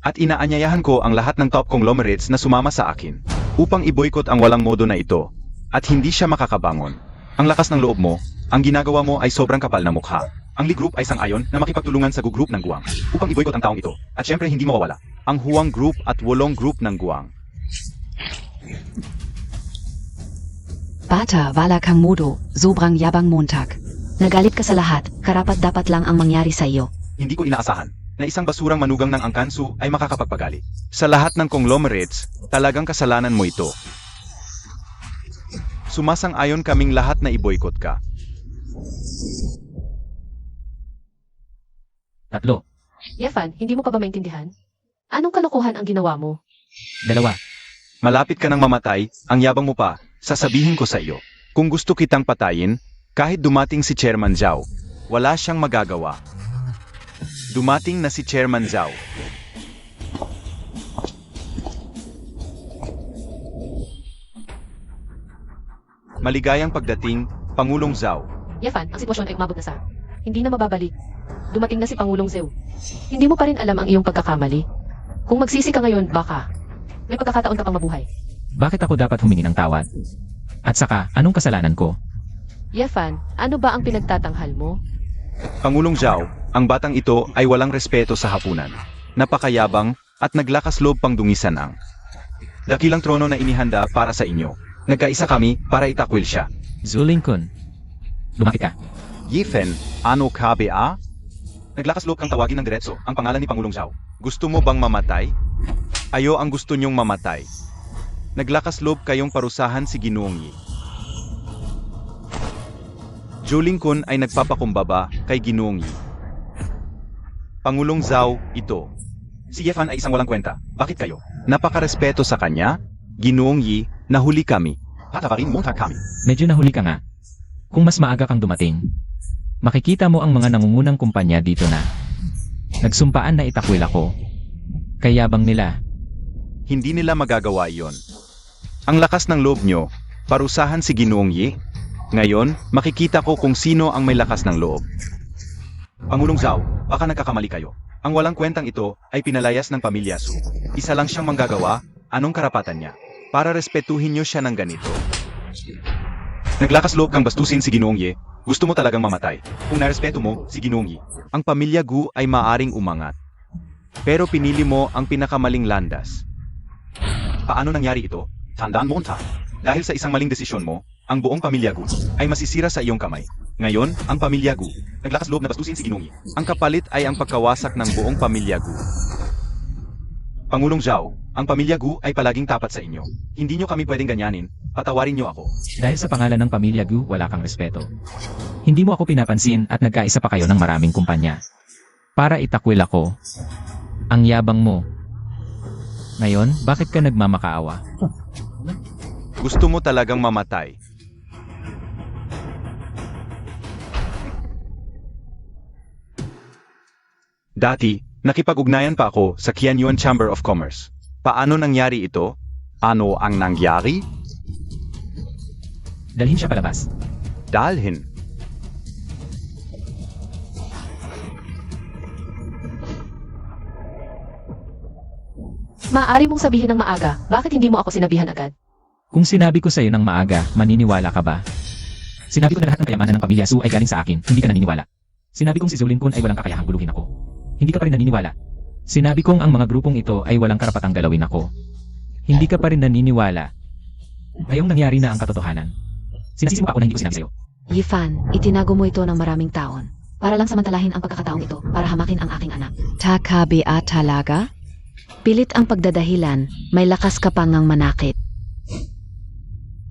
At inaanyayahan ko ang lahat ng top conglomerates na sumama sa akin upang i-boycott ang walang modo na ito at hindi siya makakabangon. Ang lakas ng loob mo, ang ginagawa mo ay sobrang kapal na mukha. Ang Lee Group ay sang-ayon na makipagtulungan sa Gu Group ng Guang upang i-boycott ang taong ito. At syempre hindi mawawala ang Huang Group at Wolong Group ng Guang. Bata wala kang modo, sobrang yabang Montag. Nagalit ka sa lahat, karapat-dapat lang ang mangyari sa iyo. Hindi ko inaasahan na isang basurang manugang ng angkansu ay makakapagpagali. Sa lahat ng conglomerates, talagang kasalanan mo ito. Sumasang-ayon kaming lahat na i-boycott ka. 3, Yefan, hindi mo pa ba maintindihan? Anong kalokohan ang ginawa mo? 2, Malapit ka nang mamatay, ang yabang mo pa, sasabihin ko sa iyo. Kung gusto kitang patayin, kahit dumating si Chairman Zhao, wala siyang magagawa. Dumating na si Chairman Zhao. Maligayang pagdating, Pangulong Zhao. Yefan, ang sitwasyon ay umabot na sa hindi na mababalik. Dumating na si Pangulong Zhou. Hindi mo pa rin alam ang iyong pagkakamali. Kung magsisi ka ngayon, baka may pagkakataon ka pang mabuhay. bakit ako dapat humingi ng tawad? At saka, anong kasalanan ko? Yefan, ano ba ang pinagtatanghal mo? Pangulong Zhao, ang batang ito ay walang respeto sa hapunan. Napakayabang at naglakas loob pang dungisan ang dakilang trono na inihanda para sa inyo. Nagkaisa kami para itakwil siya. Zulingkun, lumapit ka. Yifen, ano ka ba? Naglakas loob kang tawagin ng diretso ang pangalan ni Pangulong Zhao. Gusto mo bang mamatay? Ayo ang gusto niyong mamatay. Naglakas loob kayong parusahan si Ginoong Yi. Julingkun ay nagpapakumbaba kay Ginoong Yi. Pangulong Zhao, ito. Si Yefan ay isang walang kwenta. Bakit kayo? Napakarespeto sa kanya? Ginoong Yi, nahuli kami. Hataparin mo kami. Medyo nahuli ka nga. Kung mas maaga kang dumating, makikita mo ang mga nangungunang kumpanya dito na nagsumpaan na itakwil ako. Kayabang nila. Hindi nila magagawa iyon. Ang lakas ng loob nyo, parusahan si Ginoong Yi. Ngayon, makikita ko kung sino ang may lakas ng loob. Pangulong Zhao, baka nagkakamali kayo. Ang walang kwentang ito ay pinalayas ng pamilya Su. Isa lang siyang manggagawa, anong karapatan niya? Para respetuhin nyo siya ng ganito. Naglakas loob kang bastusin si Ginoong Yi, gusto mo talagang mamatay. Kung narespeto mo si Ginoong Yi, ang pamilya Gu ay maaring umangat. Pero pinili mo ang pinakamaling landas. Paano nangyari ito? Tandaan mo, dahil sa isang maling desisyon mo, ang buong pamilya Gu ay masisira sa iyong kamay. Ngayon, ang pamilya Gu, naglakas loob na bastusin si Ginoong Yi. Ang kapalit ay ang pagkawasak ng buong pamilya Gu. Pangulong Zhao, ang pamilya Gu ay palaging tapat sa inyo. Hindi nyo kami pwedeng ganyanin, patawarin nyo ako. Dahil sa pangalan ng pamilya Gu, wala kang respeto. Hindi mo ako pinapansin at nagkaisa pa kayo ng maraming kumpanya. Para itakwil ako. Ang yabang mo. Ngayon, bakit ka nagmamakaawa? Gusto mo talagang mamatay. Dati, nakipag-ugnayan pa ako sa Qianyuan Chamber of Commerce. Paano nangyari ito? Ano ang nangyari? Dalhin siya palabas. Dalhin. Maaari mong sabihin ng maaga, bakit hindi mo ako sinabihan agad? Kung sinabi ko sa'yo ng maaga, maniniwala ka ba? Sinabi ko na lahat ng kayamanan ng pamilya Su ay galing sa akin, hindi ka naniniwala. Sinabi kong si Zulingkun ay walang kakayahang guluhin ako. Hindi ka pa rin naniniwala. Sinabi kong ang mga grupong ito ay walang karapatang galawin ako. Hindi ka pa rin naniniwala. Ngayong nangyari na ang katotohanan. Sinasisi mo pa ako na hindi ko sinabi sa'yo. Yifan, itinago mo ito ng maraming taon. Para lang samantalahin ang pagkakataong ito para hamakin ang aking anak. TKBA talaga? Pilit ang pagdadahilan, may lakas ka pang ngang manakit.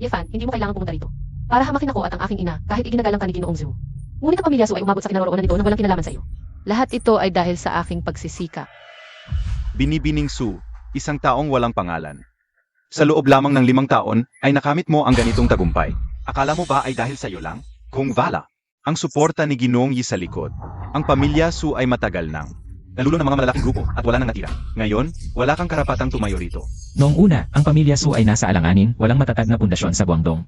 Yefan, hindi mo kailangan pumunta rito. Para hamakin ako at ang aking ina kahit iginagalang ka ni Ginoong Zhou. Ngunit ang pamilya Su ay umabot sa kinaroroonan nito nang walang kinalaman sa iyo. Lahat ito ay dahil sa aking pagsisikap. Binibining Su, isang taong walang pangalan. Sa loob lamang ng 5 taon, ay nakamit mo ang ganitong tagumpay. Akala mo ba ay dahil sa iyo lang? Kung bala, ang suporta ni Ginoong Yi sa likod. Ang pamilya Su ay matagal nang nalulo ng mga malalaking grupo at wala nang natira. Ngayon, wala kang karapatang tumayo rito. Noong una, ang pamilya Su ay nasa alanganin, walang matatag na pundasyon sa Guangdong.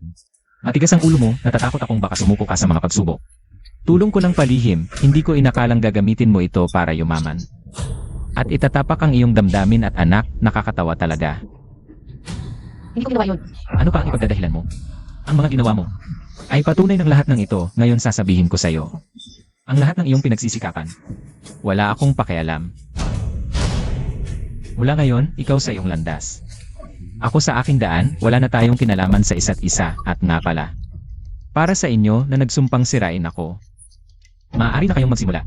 Matigas ang ulo mo, natatakot akong baka sumuko ka sa mga pagsubok. Tulong ko ng palihim, hindi ko inakalang gagamitin mo ito para yumaman. At itatapak ang iyong damdamin at anak, nakakatawa talaga. Hindi ko ginawa yun. Ano pa ang ipagdadahilan mo? Ang mga ginawa mo ay patunay ng lahat ng ito, ngayon sasabihin ko sa'yo. Ang lahat ng iyong pinagsisikapan. Wala akong pakialam. Mula ngayon, ikaw sa iyong landas. Ako sa aking daan, wala na tayong kinalaman sa isa't isa, at nga pala. Para sa inyo na nagsumpang sirain ako, maaari na kayong magsimula.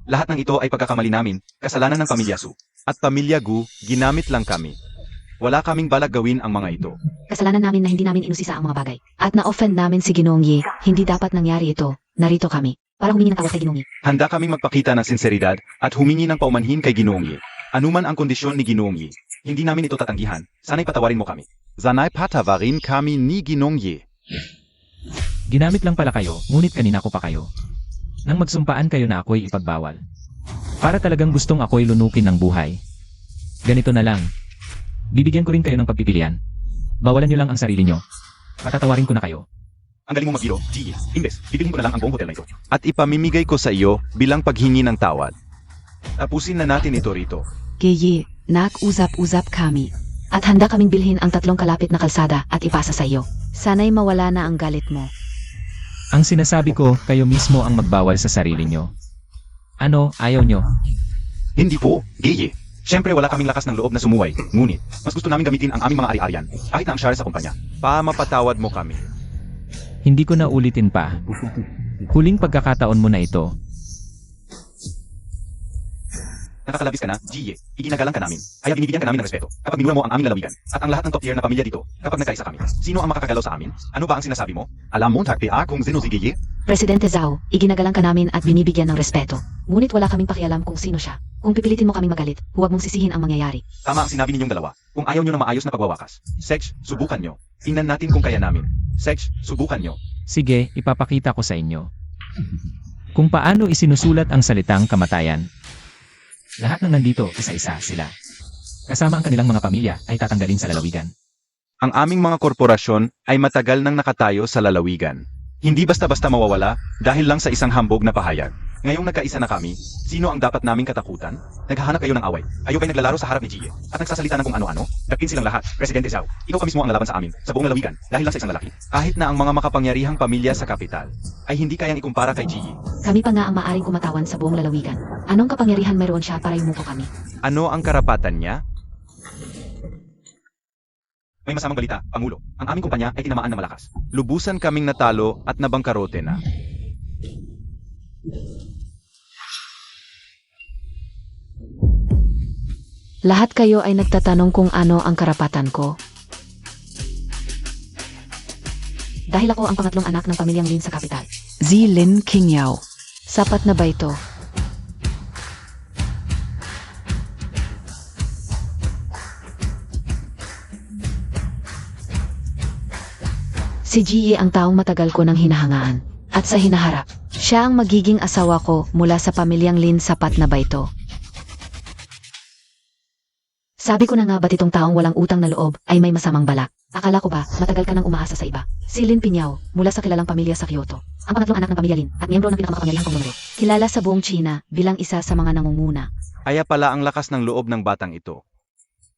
Lahat ng ito ay pagkakamali namin, kasalanan ng pamilya Su. At pamilya Gu, ginamit lang kami. Wala kaming balak gawin ang mga ito. Kasalanan namin na hindi namin inusisa ang mga bagay. At na-offend namin si Ginoong Yi. Hindi dapat nangyari ito. Narito kami para humingi ng tawad kay Ginoong Yi. Handa kaming magpakita ng sinseridad at humingi ng paumanhin kay Ginoong Yi. Anuman ang kondisyon ni Ginoong Yi, hindi namin ito tatanggihan. Sana'y patawarin mo kami. Sana'y patawarin kami ni Ginoong Yi. Ginamit lang pala kayo, ngunit kanina ko pa kayo. Nang magsumpaan kayo na ako'y ipagbawal. Para talagang gustong ako'y lunukin ng buhay. Ganito na lang. Bibigyan ko rin kayo ng pagpipilian. Bawalan niyo lang ang sarili niyo. Patatawarin ko na kayo. Ang galing mo magbiro, Ji. Imbes, bibilhin ko na lang ang buong hotel na ito. At ipamimigay ko sa iyo bilang paghingi ng tawad. Tapusin na natin ito rito. Geye, nag-usap-usap kami. At handa kaming bilhin ang 3 kalapit na kalsada at ipasa sa iyo. Sana'y mawala na ang galit mo. Ang sinasabi ko, kayo mismo ang magbawal sa sarili niyo. Ano, ayaw niyo? Hindi po, Geye. Siyempre wala kaming lakas ng loob na sumuway. Ngunit, mas gusto namin gamitin ang aming mga ari-arian. Kahit na ang share sa kumpanya. Mapatawad mo kami. Hindi ko na ulitin pa. Huling pagkakataon mo na ito. Nakakalabis ka na, Ji. Iginagalang ka namin. Kaya binibigyan ka namin ng respeto. Kapag minura mo ang aming lalawigan, at ang lahat ng top tier na pamilya dito, kapag nagkaisa kami, sino ang makakagalaw sa amin? Ano ba ang sinasabi mo? Alam mo, takpia kung sino si Ji? Presidente Zhao, iginagalang ka namin at binibigyan ng respeto. Ngunit wala kaming pakialam kung sino siya. Kung pipilitin mo kaming magalit, huwag mong sisihin ang mangyayari. Tama ang sinabi ninyong dalawa. Kung ayaw nyo na maayos na pagwawakas. Sex, subukan nyo. Tingnan natin kung kaya namin. Sex, subukan nyo. Sige, ipapakita ko sa inyo. Kung paano isinusulat ang salitang kamatayan. Lahat ng nandito, isa-isa sila. Kasama ang kanilang mga pamilya ay tatanggalin sa lalawigan. Ang aming mga korporasyon ay matagal nang nakatayo sa lalawigan. Hindi basta-basta mawawala dahil lang sa isang hambog na pahayag. Ngayong nagkaisa na kami, sino ang dapat naming katakutan? Naghahanap kayo ng away. Kayo ba'y naglalaro sa harap ni Jie at nagsasalita ng kung ano-ano? Dagpin silang lahat, Presidente Zhao. Ikaw pa mismo ang lalaban sa amin, sa buong lalawigan, dahil lang sa isang lalaki. Kahit na ang mga makapangyarihang pamilya sa kapital ay hindi kayang ikumpara kay Jie. Kami pa nga ang maaring kumatawan sa buong lalawigan. Anong kapangyarihan mayroon siya para yumuko kami? Ano ang karapatan niya? May masamang balita, Pangulo. Ang aming kumpanya ay tinamaan na malakas. Lubusan kaming natalo at nabangkarote na. Lahat kayo ay nagtatanong kung ano ang karapatan ko. Dahil ako ang pangatlong anak ng pamilyang Lin sa kapital. Zilin Qingyao. Sapat na ba ito? Si Jie ang taong matagal ko nang hinahangaan. At sa hinaharap, siya ang magiging asawa ko mula sa pamilyang Lin. Sapat na ba ito? Sabi ko na nga ba't itong taong walang utang na loob ay may masamang balak? Akala ko ba matagal ka nang umaasa sa iba? Si Lin Piñao, mula sa kilalang pamilya sa Kyoto. Ang pangatlong anak ng pamilya Lin at miyembro ng pinakamakapangyarihang konglomerate. Kilala sa buong China bilang isa sa mga nangunguna. Kaya pala ang lakas ng loob ng batang ito.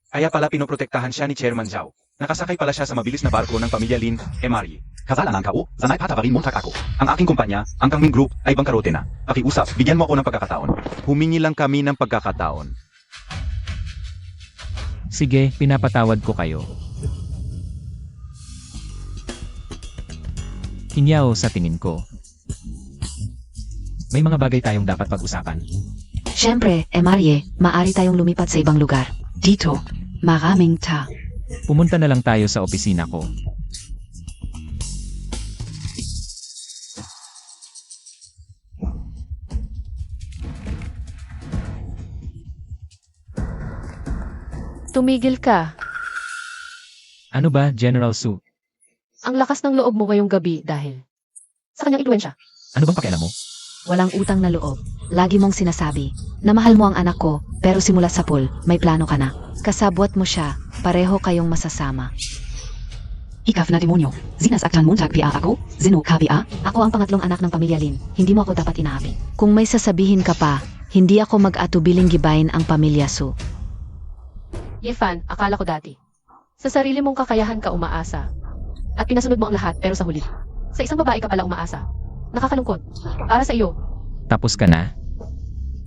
Kaya pala pinoprotektahan siya ni Chairman Zhao. Nakasakay pala siya sa mabilis na barko ng pamilya Lin, Emari. Kasala ng kao, sanay patawarin mo ako. Ang aking kumpanya, ang Kangming Group, ay bangkarote na. Pakiusap, bigyan mo ako ng pagkakataon. Humingi lang kami ng pagkakataon. Sige, pinapatawad ko kayo. Kinyao sa tingin ko. May mga bagay tayong dapat pag-usapan. Siyempre, Emarie, maaari tayong lumipat sa ibang lugar. Dito, maraming ta. Pumunta na lang tayo sa opisina ko. Tumigil ka. Ano ba, General Su? Ang lakas ng loob mo ngayong gabi dahil sa kanyang impluensya. Ano bang pakialam mo? Walang utang na loob. Lagi mong sinasabi na mahal mo ang anak ko, pero simula sa pool, may plano ka na. Kasabwat mo siya, pareho kayong masasama. Ikaw na demonyo. Sinasaktan mo tagpia ako? Zino kabia? Ako ang pangatlong anak ng pamilya Lin, hindi mo ako dapat inaapi. Kung may sasabihin ka pa, hindi ako mag-atubiling gibayin ang pamilya Su. Yefan, akala ko dati. Sa sarili mong kakayahan ka umaasa. At pinasunod mo ang lahat pero sa huli. Sa isang babae ka pala umaasa. Nakakalungkot. Para sa iyo. Tapos ka na?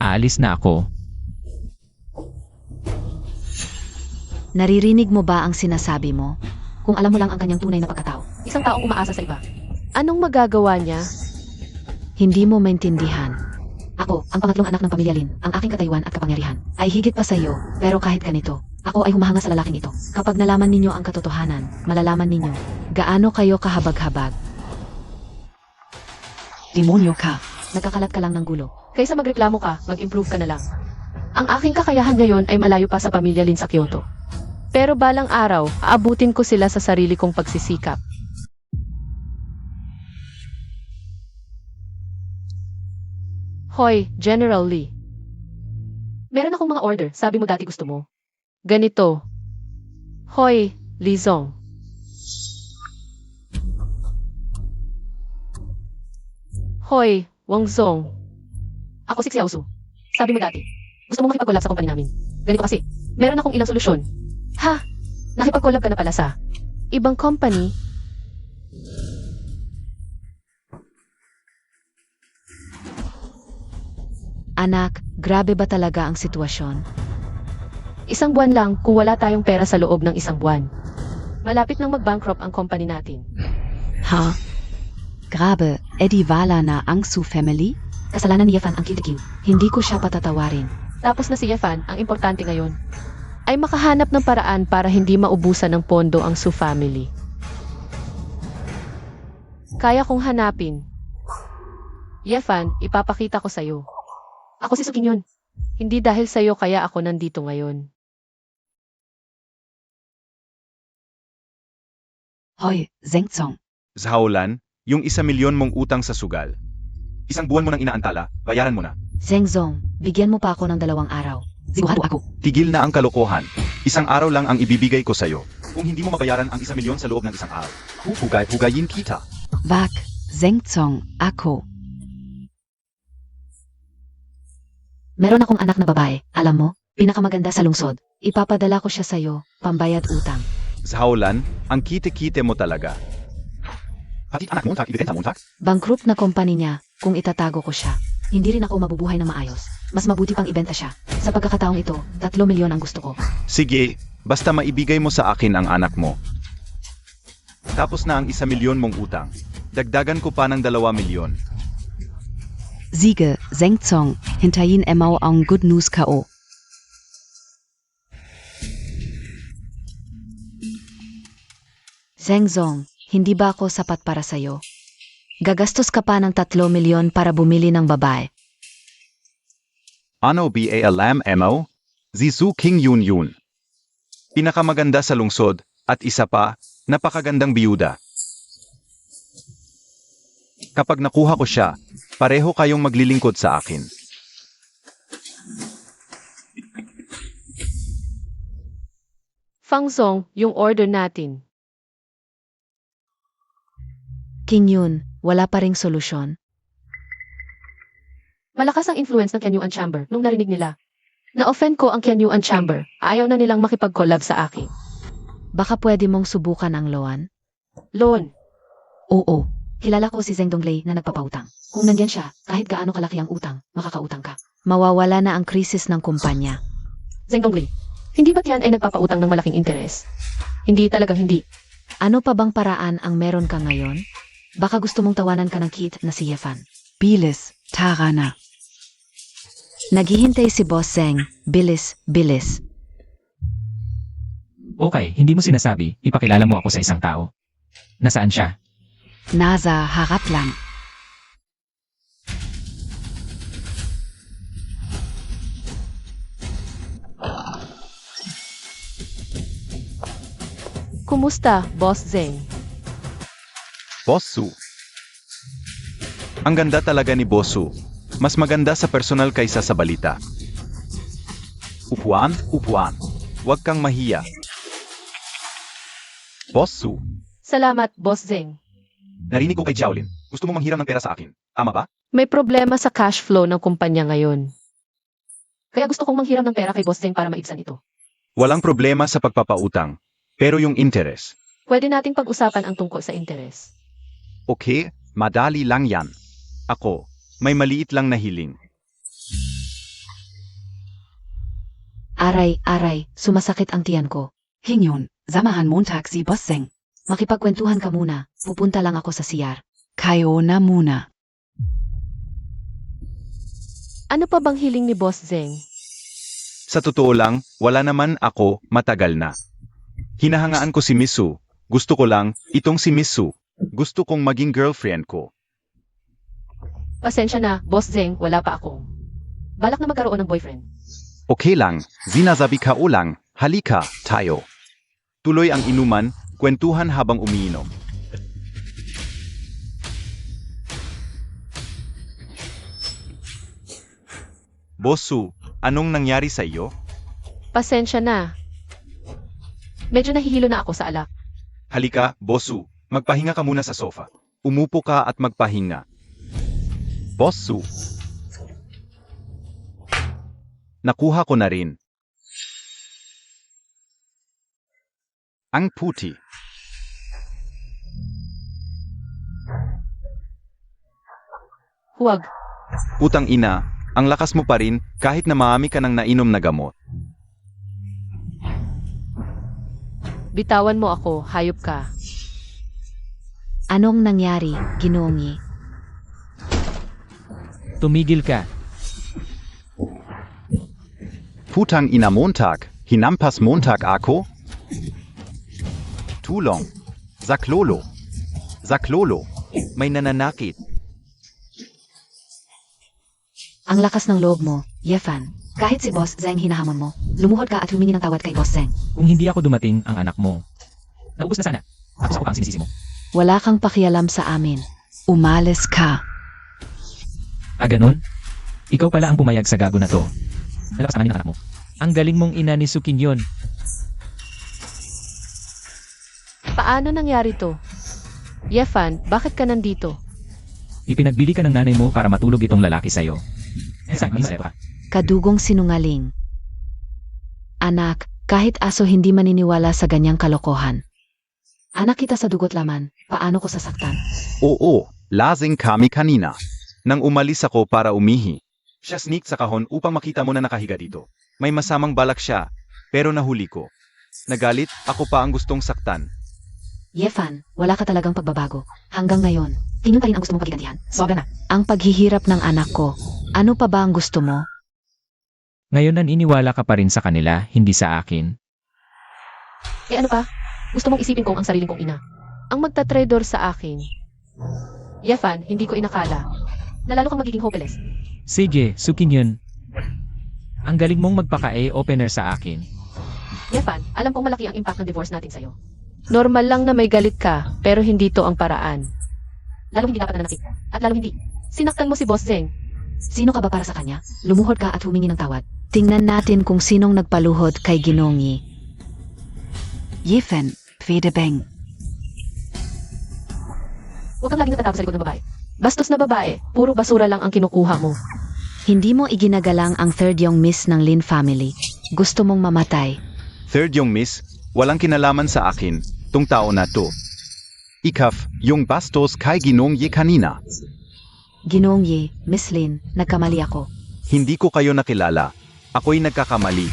Aalis na ako. Naririnig mo ba ang sinasabi mo? Kung alam mo lang ang kanyang tunay na pagkatao. Isang taong umaasa sa iba. Anong magagawa niya? Hindi mo maintindihan. Ako, ang pangatlong anak ng pamilya Lin, ang aking katayuan at kapangyarihan, ay higit pa sa iyo, pero kahit ganito, ako ay humahanga sa lalaking ito. Kapag nalaman ninyo ang katotohanan, malalaman ninyo, gaano kayo kahabag-habag. Demonyo ka. Nagkakalat ka lang ng gulo. Kaysa magreklamo ka, mag-improve ka na lang. Ang aking kakayahan ngayon ay malayo pa sa pamilya Lin sa Kyoto. Pero balang araw, aabutin ko sila sa sarili kong pagsisikap. Hoy, General Lee. Meron akong mga order, sabi mo dati gusto mo. Ganito. Hoy, Lee Zong. Hoy, Wang Zong. Ako si Xiaosu. Sabi mo dati, gusto mo makipag-collab sa company namin. Ganito kasi, meron akong ilang solusyon. Ha? Nakipag-collab ka na pala sa ibang company? Anak, grabe ba talaga ang sitwasyon? Isang buwan lang kung wala tayong pera sa loob ng isang buwan. Malapit nang mag-bankrupt ang company natin. Ha? Grabe, Eddie Wala na ang Su family? Kasalanan ni Yefan ang kitikil. Hindi ko siya patatawarin. Tapos na si Yefan, ang importante ngayon ay makahanap ng paraan para hindi maubusan ng pondo ang Su family. Kaya kong hanapin. Yefan, ipapakita ko sa'yo. Ako si Suking yun. Hindi dahil sa'yo kaya ako nandito ngayon. Hoy, Zengzong. Zhaolan, yung 1,000,000 mong utang sa sugal. Isang buwan mo nang inaantala, bayaran mo na. Zengzong, bigyan mo pa ako ng 2 araw. Sigurado ako. Tigil na ang kalokohan. Isang araw lang ang ibibigay ko sa'yo. Kung hindi mo mabayaran ang 1,000,000 sa loob ng isang araw, huhugayin kita. Wag, Zengzong, ako. Meron akong anak na babae, alam mo, pinakamaganda sa lungsod. Ipapadala ko siya sa'yo, pambayad utang. Zhaolan, ang kite-kite mo talaga. Pati anak mo, ibigay mo, Bankrupt na company niya, kung itatago ko siya. Hindi rin ako mabubuhay na maayos. Mas mabuti pang ibenta siya. Sa pagkakataong ito, 3,000,000 ang gusto ko. Sige, basta maibigay mo sa akin ang anak mo. Tapos na ang 1,000,000 mong utang. Dagdagan ko pa ng 2,000,000. Siege, Zengzong, hinterhin Emmau ang Good News K.O. Zengzong, hindi ba ako sapat para sa'yo? Gagastos ka pa ng 3,000,000 para bumili ng babae. Ano ba alam mo? Zisu King Yun Yun. Pinakamaganda sa lungsod, at isa pa, napakagandang biyuda. Kapag nakuha ko siya, pareho kayong maglilingkod sa akin. Fang Zong, yung order natin. King Yun, wala pa ring solusyon. Malakas ang influence ng Qianyuan Chamber nung narinig nila. Na-offend ko ang Qianyuan Chamber. Ayaw na nilang makipag-collab sa akin. Baka pwede mong subukan ang loan? Loan. Oo. Kilala ko si Zeng Donglei na nagpapautang. Kung nandyan siya, kahit gaano kalaki ang utang, makakautang ka. Mawawala na ang krisis ng kumpanya. Zeng Donglei, hindi ba't yan ay nagpapautang ng malaking interes? Hindi talagang hindi. Ano pa bang paraan ang meron ka ngayon? Baka gusto mong tawanan ka ng kid na si Yefan. Bilis, Tarana. Naghihintay si Boss Zeng. Bilis, bilis. Okay, hindi mo sinasabi, ipakilala mo ako sa isang tao. Nasaan siya? Nasa harap lang. Kumusta, Boss Zeng? Boss Su. Ang ganda talaga ni Boss Su. Mas maganda sa personal kaysa sa balita. Upuan, upuan. Huwag kang mahiya. Boss Su, Salamat, Boss Zeng. narinig ko kay Jiaolin. Gusto mo manghiram ng pera sa akin. Tama ba? May problema sa cash flow ng kumpanya ngayon. Kaya gusto kong manghiram ng pera kay Boss Zeng para maibsan ito. Walang problema sa pagpapautang. Pero yung interest. Pwede nating pag-usapan ang tungkol sa interes. Okay, madali lang yan. Ako, may maliit lang na hiling. Aray, aray, sumasakit ang tiyan ko. Hingyon, samahan Montag si Boss Zeng. Makipagkwentuhan ka muna. Pupunta lang ako sa CR. Kayo na muna. Ano pa bang hiling ni Boss Zeng? Sa totoo lang, wala naman ako matagal na. Hinahangaan ko si Misu. Gusto ko lang, itong si Misu. Gusto kong maging girlfriend ko. Pasensya na, Boss Zeng, wala pa ako. Balak na magkaroon ng boyfriend. Okay lang, sinasabi ka ulang, halika, tayo. Tuloy ang inuman, kwentuhan habang umiinom. Bosu, anong nangyari sa iyo? Pasensya na. Medyo nahihilo na ako sa alak. Halika, Bosu, magpahinga ka muna sa sofa. Umupo ka at magpahinga. Bosu. Nakuha ko na rin. Ang puti. Huwag. Putang ina, ang lakas mo pa rin kahit na maami ka ng nainom na gamot. Bitawan mo ako, hayop ka. Anong nangyari, Ginongi? Tumigil ka. Putang ina Montag, hinampas Montag ako? Tulong. Zaklolo. Zaklolo. May nananakit. Ang lakas ng loob mo, Yefan. Kahit si Boss Zeng hinahamon mo, lumuhod ka at humingi ng tawad kay Boss Zeng. Kung hindi ako dumating, ang anak mo. Naubos na sana. Tapos ako pa ang sinisisi mo. Wala kang pakialam sa amin. Umalis ka. Ah, ganun? Ikaw pala ang pumayag sa gago na to. Nalakas namin ang anak mo. Ang galing mong ina ni Sukin yun. Paano nangyari to? Yefan, bakit ka nandito? Ipinagbili ka ng nanay mo para matulog itong lalaki sa'yo. Saan ka? Kadugong sinungaling. Anak, kahit aso hindi maniniwala sa ganyang kalokohan. Anak kita sa dugot laman, paano ko sasaktan? Oo, lasing kami kanina. Nang umalis ako para umihi. Siya sneak sa kahon upang makita mo na nakahiga dito. May masamang balak siya, pero nahuli ko. Nagalit, ako pa ang gustong saktan. Yefan, wala ka talagang pagbabago. Hanggang ngayon, tingin pa rin ang gusto mong pagigantihan. Sobra na. Ang paghihirap ng anak ko. Ano pa ba ang gusto mo? Ngayon naniniwala ka pa rin sa kanila, hindi sa akin. Eh ano pa? Gusto mong isipin kong ang sariling kong ina. Ang magta-traitor sa akin. Yefan, hindi ko inakala. Nalalo kang magiging hopeless. Sige, Sukin yun. Ang galing mong magpaka-opener sa akin. Yefan, alam kong malaki ang impact ng divorce natin sa'yo. Normal lang na may galit ka, pero hindi to ang paraan. Lalong hindi dapat nananakit. At lalong hindi. Sinaktan mo si Boss Zeng. Sino ka ba para sa kanya? Lumuhod ka at humingi ng tawad. Tingnan natin kung sinong nagpaluhod kay Ginongi. Yefen, Pfedebeng. Huwag kang laging natatapos sa likod ng babae. Bastos na babae, puro basura lang ang kinukuha mo. Hindi mo iginagalang ang third young miss ng Lin family. Gusto mong mamatay. Third yung miss, walang kinalaman sa akin, tung tao na to. Ikaf, yung bastos kay Ginongye kanina. Ginongye, Miss Lin, nagkamali ako. Hindi ko kayo nakilala. Ako'y nagkakamali.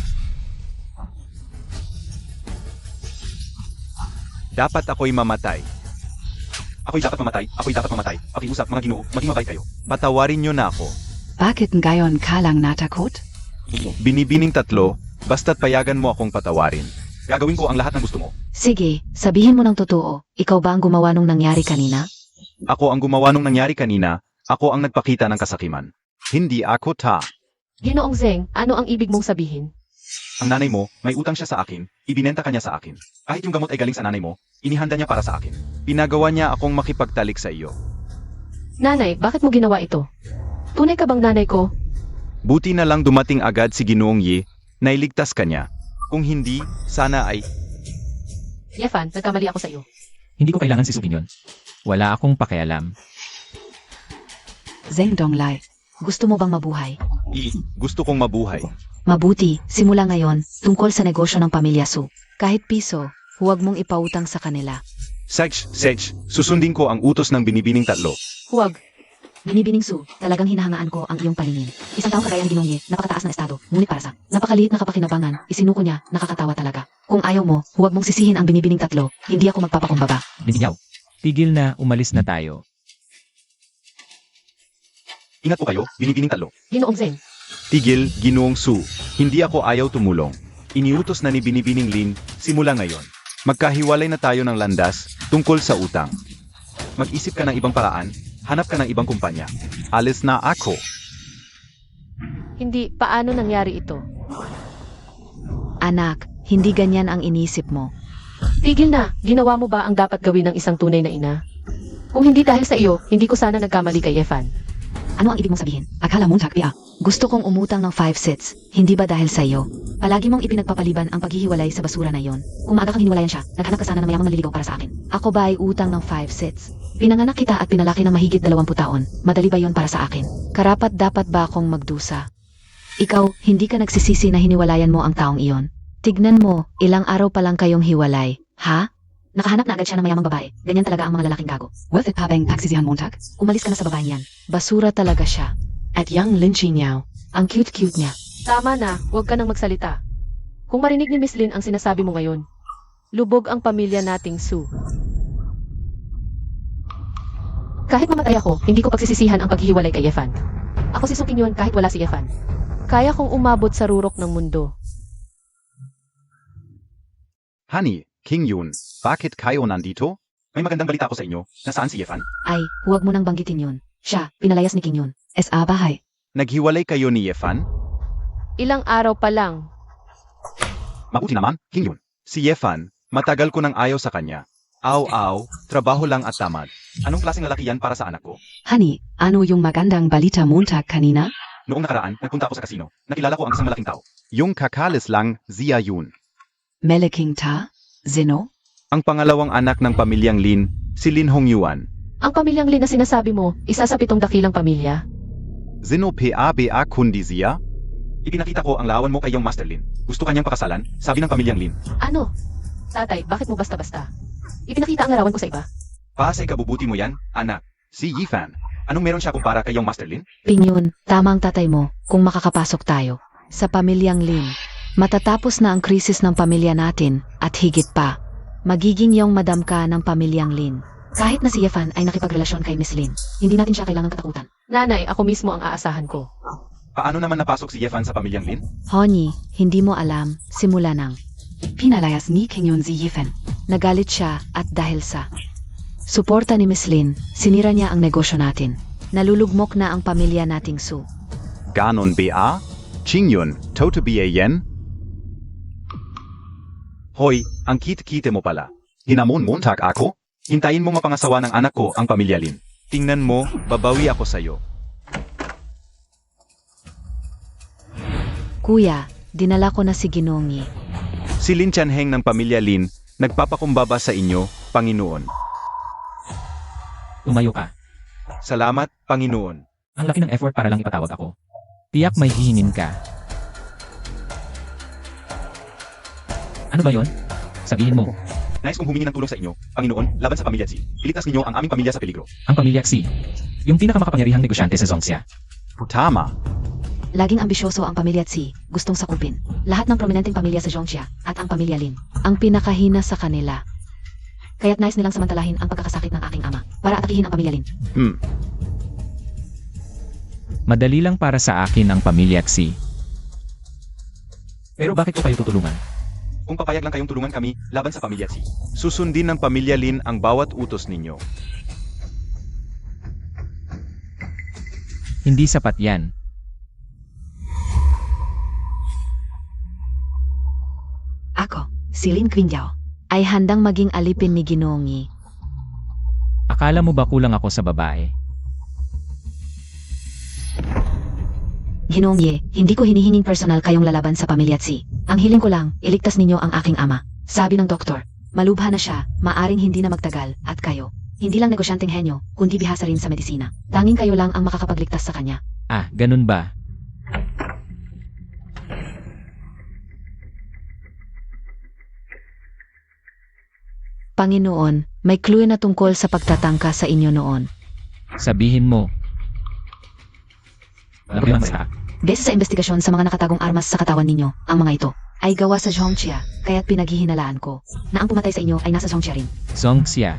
Dapat ako'y mamatay. Ako'y dapat mamatay. Ako'y dapat mamatay. Pakiusap mga Ginoo, maging mabait kayo. Patawarin niyo na ako. Bakit ngayon ka lang natakot? Binibining tatlo, basta't payagan mo akong patawarin. Gagawin ko ang lahat ng gusto mo. Sige, sabihin mo ng totoo. Ikaw ba ang gumawa nung nangyari kanina? Ako ang gumawa nung nangyari kanina, ako ang nagpakita ng kasakiman. Hindi ako ta. Ginoong Zeng, ano ang ibig mong sabihin? Ang nanay mo, may utang siya sa akin, ibinenta kanya sa akin. Kahit yung gamot ay galing sa nanay mo, inihanda niya para sa akin. Pinagawa niya akong makipagtalik sa iyo. Nanay, bakit mo ginawa ito? Tunay ka bang nanay ko? Buti na lang dumating agad si Ginoong Yi, nailigtas ka niya. Kung hindi, sana ay... Yefan, nagkamali ako sa iyo. Hindi ko kailangan si Supinyon. Wala akong pakialam. Zeng Donglai. Gusto mo bang mabuhay? Gusto kong mabuhay. Mabuti, simula ngayon, tungkol sa negosyo ng pamilya Su. Kahit piso, huwag mong ipautang sa kanila. Sej, susundin ko ang utos ng binibining tatlo. Huwag. Binibining Su, talagang hinahangaan ko ang iyong palingin. Isang taong kagaya ni Ginong Ye, napakataas na estado, ngunit para sa napakaliit na kapakinabangan, isinuko niya, nakakatawa talaga. Kung ayaw mo, huwag mong sisihin ang binibining tatlo, hindi ako magpapakumbaba. Linyaw. Tigil na, umalis na tayo. Ingat po kayo, binibining tatlo. Ginoong Zeng. Tigil, Ginoong Su. Hindi ako ayaw tumulong. Iniutos na ni Binibining Lin, simula ngayon. Magkahiwalay na tayo ng landas tungkol sa utang. Mag-isip ka ng ibang paraan, hanap ka ng ibang kumpanya. Alis na ako. Hindi, paano nangyari ito? Anak, hindi ganyan ang inisip mo. Tigil na, ginawa mo ba ang dapat gawin ng isang tunay na ina? Kung hindi dahil sa iyo, hindi ko sana nagkamali kay Yefan. Ano ang ibig mong sabihin? Akala mo takpia. Gusto kong umutang ng 5 sets, hindi ba dahil sa iyo? Palagi mong ipinagpapaliban ang paghihiwalay sa basura na yon. Kung maaga kang hiniwalayan siya, naghanap ka sana ng mayamang manliligaw para sa akin. Ako ba ay utang ng 5 sets? Pinanganak kita at pinalaki ng mahigit 20 taon. Madali ba yon para sa akin? Karapat dapat ba akong magdusa? Ikaw, hindi ka nagsisisi na hiniwalayan mo ang taong iyon. Tignan mo, ilang araw pa lang kayong hiwalay. Ha? Nakahanap na agad siya ng mayamang babae. Ganyan talaga ang mga lalaking gago. Worth it pa bang pagsisihan Montag? Umalis ka na sa babaeng yan. Basura talaga siya. At young Lynchie niyaw. Ang cute-cute niya. Tama na, huwag ka nang magsalita. Kung marinig ni Miss Lin ang sinasabi mo ngayon, lubog ang pamilya nating Su. Kahit mamatay ako, hindi ko pagsisisihan ang paghihiwalay kay Yefan. Ako si Supinyon kahit wala si Yefan. Kaya kong umabot sa rurok ng mundo. Honey, King Yun, bakit kayo nandito? May magandang balita ako sa inyo. Nasaan si Yefan? Ay, huwag mo nang banggitin yun. Siya, pinalayas ni King yun. S.A. bahay. Naghiwalay kayo ni Yefan? Ilang araw pa lang. Mabuti naman, King Yun. Si Yefan, matagal ko nang ayaw sa kanya. Aw, trabaho lang at tamad. Anong klaseng lalaki yan para sa anak ko? Honey, ano yung magandang balita Montag kanina? Noong nakaraan, nagpunta ako sa kasino. Nakilala ko ang isang malaking tao. Yung kakalis lang, Zia Yun. Meleking ta? Zeno? Ang pangalawang anak ng pamilyang Lin, si Lin Hongyuan. Ang pamilyang Lin na sinasabi mo, isa sa 7 dakilang pamilya. Zino PABA kundi Zia? Ipinakita ko ang lawan mo kay yung Master Lin. Gusto kanyang pakasalan, sabi ng pamilyang Lin. Ano? Tatay, bakit mo basta-basta? Ipinakita ang larawan ko sa iba. Paasay kabubuti mo yan, anak. Si Yifan. Anong meron siya kumpara kay yung Master Lin? Pinyon, tama ang tatay mo kung makakapasok tayo. Sa pamilyang Lin. Matatapos na ang krisis ng pamilya natin at higit pa, magiging yung madam ka ng pamilyang Lin. Kahit na si Yefan ay nakipagrelasyon kay Miss Lin, hindi natin siya kailangan katakutan. Nanay, ako mismo ang aasahan ko. Paano naman napasok si Yefan sa pamilyang Lin? Honey, hindi mo alam, simula nang. Pinalayas ni King Yun si Yifen. Nagalit siya at dahil sa suporta ni Miss Lin, sinira niya ang negosyo natin. Nalulugmok na ang pamilya nating Su. Ganon ba? Chingyun, toto ba yan? Hoy, ang kit-kite mo pala. Hinamon Montag ako? Hintayin mo mapangasawa ng anak ko ang pamilya Lin. Tingnan mo, babawi ako sa'yo. Kuya, dinala ko na si Ginongi. Si Lin Chanheng ng pamilya Lin, nagpapakumbaba sa inyo, Panginoon. Tumayo ka. Salamat, Panginoon. Ang laki ng effort para lang ipatawag ako. Tiyak may hihingin ka. Ano ba yon? Sabihin mo, Nais kong humingi ng tulong sa inyo, Panginoon, laban sa pamilya Xi. Iligtas ninyo ang aming pamilya sa peligro. ang pamilya Xi, yung pinakamakapangyarihang negosyante sa Zongxia. Tama. Laging ambisyoso ang pamilya Tsi, gustong sakupin. Lahat ng prominenteng pamilya sa Zhongxia at ang pamilya Lin. Ang pinakahina sa kanila. Kaya't nais nilang samantalahin ang pagkakasakit ng aking ama para atakihin ang pamilya Lin. Madali lang para sa akin ang pamilya Xi. Pero bakit ko kayo tutulungan? Kung papayag lang kayong tulungan kami, laban sa pamilya Xi. Susundin ng pamilya Lin ang bawat utos ninyo. Hindi sapat yan. Ako, si Lin Qingyao, ay handang maging alipin ni Ginongi. Akala mo ba kulang ako sa babae? Ginoong Ye, hindi ko hinihinging personal kayong lalaban sa pamilya Tsi. Ang hiling ko lang, iligtas ninyo ang aking ama. Sabi ng doktor, malubha na siya, maaring hindi na magtagal, at kayo. Hindi lang negosyanteng henyo, kundi bihasa rin sa medisina. Tanging kayo lang ang makakapagligtas sa kanya. Ah, ganun ba? Panginoon, may clue na tungkol sa pagtatangka sa inyo noon. Sabihin mo. Walang problema sa Base sa investigasyon sa mga nakatagong armas sa katawan ninyo, ang mga ito ay gawa sa Zhongxia, kaya't pinaghihinalaan ko na ang pumatay sa inyo ay nasa Zhongxia rin. Zhongxia.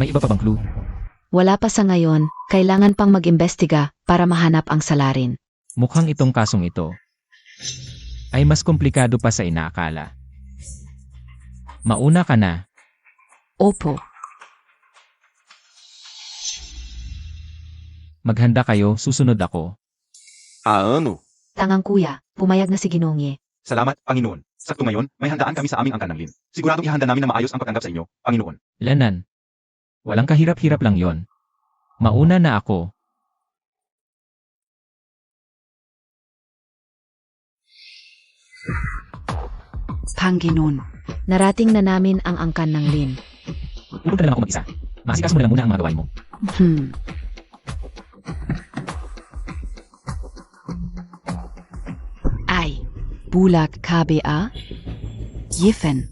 May iba pa bang clue? Wala pa sa ngayon, kailangan pang mag-imbestiga para mahanap ang salarin. Mukhang itong kasong ito ay mas komplikado pa sa inaakala. Mauna ka na. Opo, Maghanda kayo, susunod ako. Ano? tangang kuya, pumayag na si Ginoong Ye. Salamat, Panginoon. Sakto ngayon, may handaan kami sa aming angkan ng Lin. Siguradong ihanda namin na maayos ang pagtanggap sa inyo, Panginoon. Lanan. Walang kahirap-hirap lang yon. Mauna na ako. Panginoon. Narating na namin ang angkan ng Lin. Pupunta na lang ako mag-isa. Maasikaso mo na lang muna ang mga gawain mo. Ay. Bulag KBA? Yifen.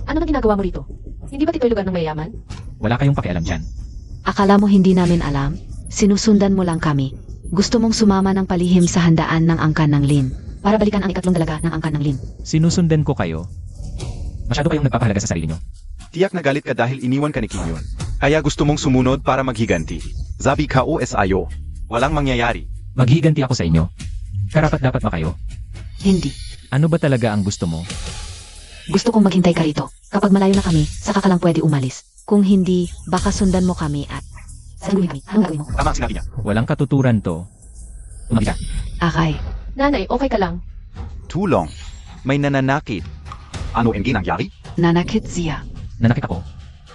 Ano nang ginagawa mo rito? Hindi ba ito'y lugar ng mayayaman? Wala kayong pakialam dyan. Akala mo hindi namin alam? Sinusundan mo lang kami. Gusto mong sumama ng palihim sa handaan ng angkan ng Lin para balikan ang ikatlong dalaga ng angkan ng Lin. Sinusundan ko kayo. Masyado kayong nagpapahalaga sa sarili nyo. Tiyak na galit ka dahil iniwan ka ni Kim Yun. Kaya gusto mong sumunod para maghiganti. Zabi ka o SIO. Walang mangyayari. Maghiganti ako sa inyo. Karapat-dapat ba kayo? Hindi. Ano ba talaga ang gusto mo? Gusto kong maghintay ka rito. Kapag malayo na kami, saka ka lang pwede umalis. Kung hindi, baka sundan mo kami at... Saluhin kami. Anong gagawin mo? Tama ang sinabi niya. Walang katuturan to. Tumagi ka. Aray. Nanay, okay ka lang? Tulong. May nananakit. Ano ang ginangyari? Nanakit siya. Nanakit ako.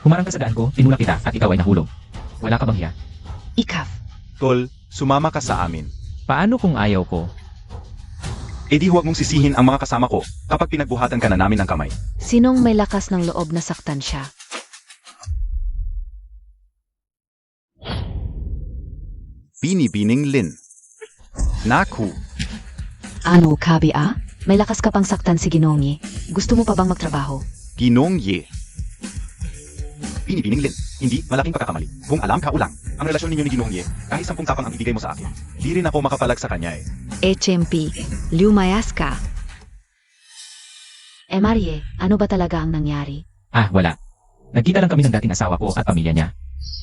Humarang ka sa daan ko, tinulak kita at ikaw ay nahulog. Wala ka bang hiya? Ikaf. Tol, sumama ka sa amin. Paano kung ayaw ko? E di huwag mong sisihin ang mga kasama ko kapag pinagbuhatan ka na namin ng kamay. Sinong may lakas ng loob na saktan siya? Binibining Lin. Naku. Ano KBA? May lakas ka pang saktan si Ginoong Ye. Gusto mo pa bang magtrabaho? Ginong Ye. Binibining Lin. Hindi malaking pagkakamali. Kung alam ka ulang, ang relasyon ninyo ni Ginong Ye, kahit 10 tapang ang ibigay mo sa akin, di rin ako makapalag sa kanya eh. HMP, lumayas ka. Marie, ano ba talaga ang nangyari? Ah, wala. Nagkita lang kami ng dating asawa ko at pamilya niya.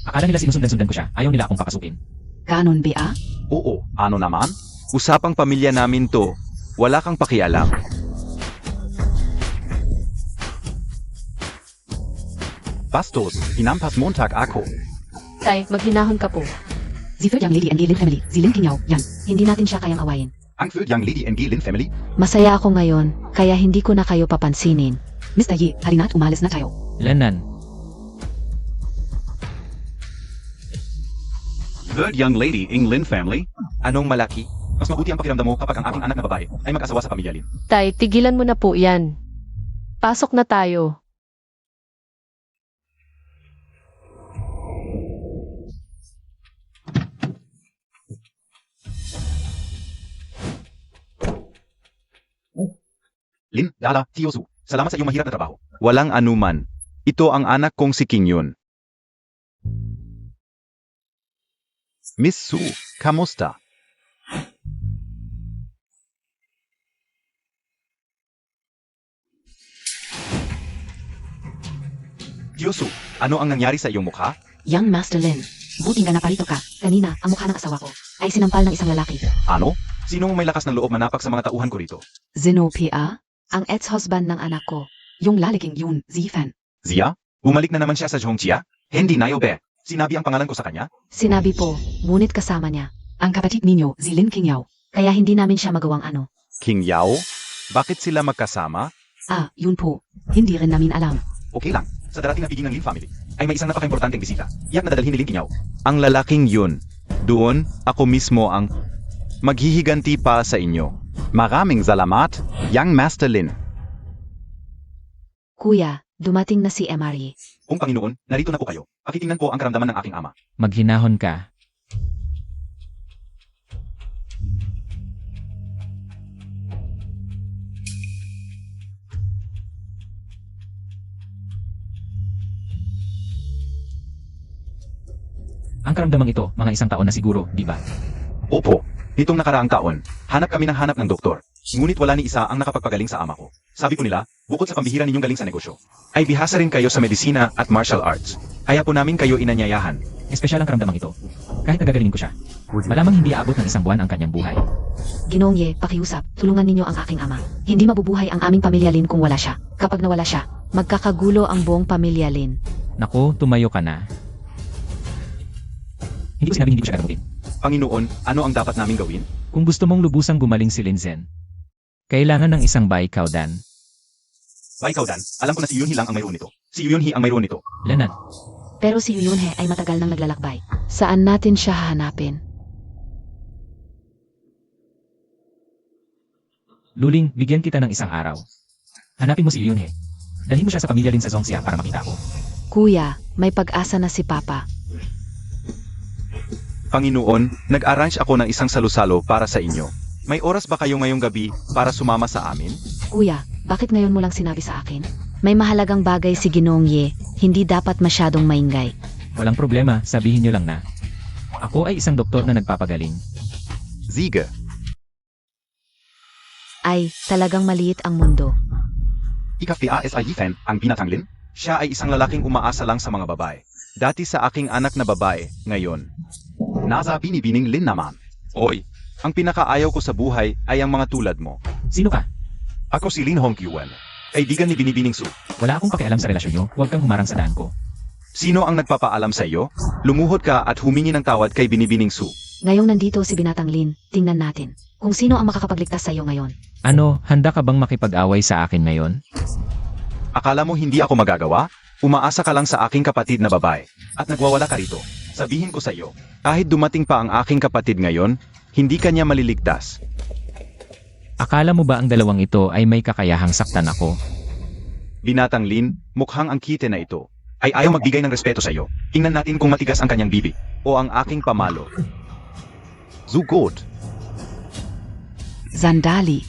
Akala nila sinusundan-sundan ko siya. Ayaw nila akong papasukin. Ganon ba? Oo, ano naman? Usapang pamilya namin to. Wala kang pakialam. Bastos, hinampas Montag ako. Tay, maghinahon ka po. Si Yang Lady and Gilin family, Zilin Kinyaw, yan. Hindi natin siya kayang awayin. Ang third young lady and Gilin family? Masaya ako ngayon, kaya hindi ko na kayo papansinin. Mr. Yi, halina't umalis na tayo. Lanan. Third young lady in Lin family? Anong malaki? Mas mabuti ang pakiramdam mo kapag ang aking anak na babae ay mag-asawa sa pamilya Lin. Tay, tigilan mo na po yan. Pasok na tayo. Lin, Dala, Tiyosu, salamat sa iyong mahirap na trabaho. Walang anuman. Ito ang anak kong si King Yun. Miss Su, kamusta? Tiyosu, ano ang nangyari sa iyong mukha? Young Master Lin, buti nga naparito ka. Kanina, ang mukha ng asawa ko ay sinampal ng isang lalaki. Ano? Sinong may lakas ng loob manapak sa mga tauhan ko rito? Zeno PA? Ang ex-husband ng anak ko. Yung lalaking yun, Zifan. Zia? Bumalik na naman siya sa Zhongxia? Hindi na yobe. Sinabi ang pangalan ko sa kanya? Sinabi po, ngunit kasama niya. Ang kapatid ninyo, Zilin Kingyaw. Kaya hindi namin siya magawang ano. King Yao? Bakit sila magkasama? Ah, yun po. Hindi rin namin alam. Okay lang. Sa darating na piging ng Lin family, ay may isang napaka-importanteng bisita. Iyak na dadalhin ni Lin Kinyaw. Ang lalaking yun. Doon, ako mismo ang maghihiganti pa sa inyo. Maraming salamat, Young Master Lin. Kuya, dumating na si Emery. Kung Panginoon, narito na po kayo. Pakitingnan po ang karamdaman ng aking ama. Maghinahon ka. Ang karamdamang ito, mga isang taon na siguro, di ba? Opo, nitong nakaraang taon, hanap kami ng hanap ng doktor. Ngunit wala ni isa ang nakapagpagaling sa ama ko. Sabi ko nila, bukod sa pambihira ninyong galing sa negosyo, ay bihasa rin kayo sa medisina at martial arts. Kaya po namin kayo inanyayahan. Espesyal ang karamdamang ito. Kahit nagagalingin ko siya. Malamang hindi aabot ng isang buwan ang kanyang buhay. Ginoong Ye, pakiusap, tulungan ninyo ang aking ama. Hindi mabubuhay ang aming pamilya Lin kung wala siya. Kapag nawala siya, magkakagulo ang buong pamilya Lin. Naku, tumayo ka na. Hindi ko sinabing hindi ko siya gagawin. Panginoon, ano ang dapat namin gawin? Kung gusto mong lubusang gumaling si Linzen, kailangan ng isang baikawdan. Baikawdan, alam ko na si Yunhi lang ang mayroon nito. Si Yunhi ang mayroon nito. Lanan, Pero si Yunhe ay matagal nang naglalakbay. Saan natin siya hahanapin? Luling, bigyan kita ng isang araw. Hanapin mo si Yunhe. Dalhin mo siya sa pamilya Lin sa Zongxia para makita ko. Kuya, may pag-asa na si Papa. Panginoon, nag-arrange ako ng isang salusalo para sa inyo. May oras ba kayo ngayong gabi para sumama sa amin? Kuya, bakit ngayon mo lang sinabi sa akin? May mahalagang bagay si Ginoong Ye, hindi dapat masyadong maingay. Walang problema, sabihin nyo lang na. Ako ay isang doktor na nagpapagaling. Ziege, Ay, talagang maliit ang mundo. Fan, ang binatanglin? Siya ay isang lalaking umaasa lang sa mga babae. Dati sa aking anak na babae, ngayon. Nasa binibining Lin naman. Oy, ang pinakaayaw ko sa buhay ay ang mga tulad mo. Sino ka? Ako si Lin Hongqiwen, kaibigan ni Binibining Su. Wala akong pakialam sa relasyon nyo, huwag kang humarang sa daan ko. Sino ang nagpapaalam sa iyo? Lumuhod ka at humingi ng tawad kay Binibining Su. Ngayong nandito si Binatang Lin, tingnan natin kung sino ang makakapagligtas sa iyo ngayon. Ano, handa ka bang makipag-away sa akin ngayon? Akala mo hindi ako magagawa? Umaasa ka lang sa aking kapatid na babae. At nagwawala ka rito. Sabihin ko sa iyo, kahit dumating pa ang aking kapatid ngayon, hindi kanya maliligtas. Akala mo ba ang dalawang ito ay may kakayahang saktan ako? Binatang Lin, mukhang ang kite na ito ay ayaw magbigay ng respeto sa iyo. Tingnan natin kung matigas ang kanyang bibig o ang aking pamalo. Zugod. Sandali.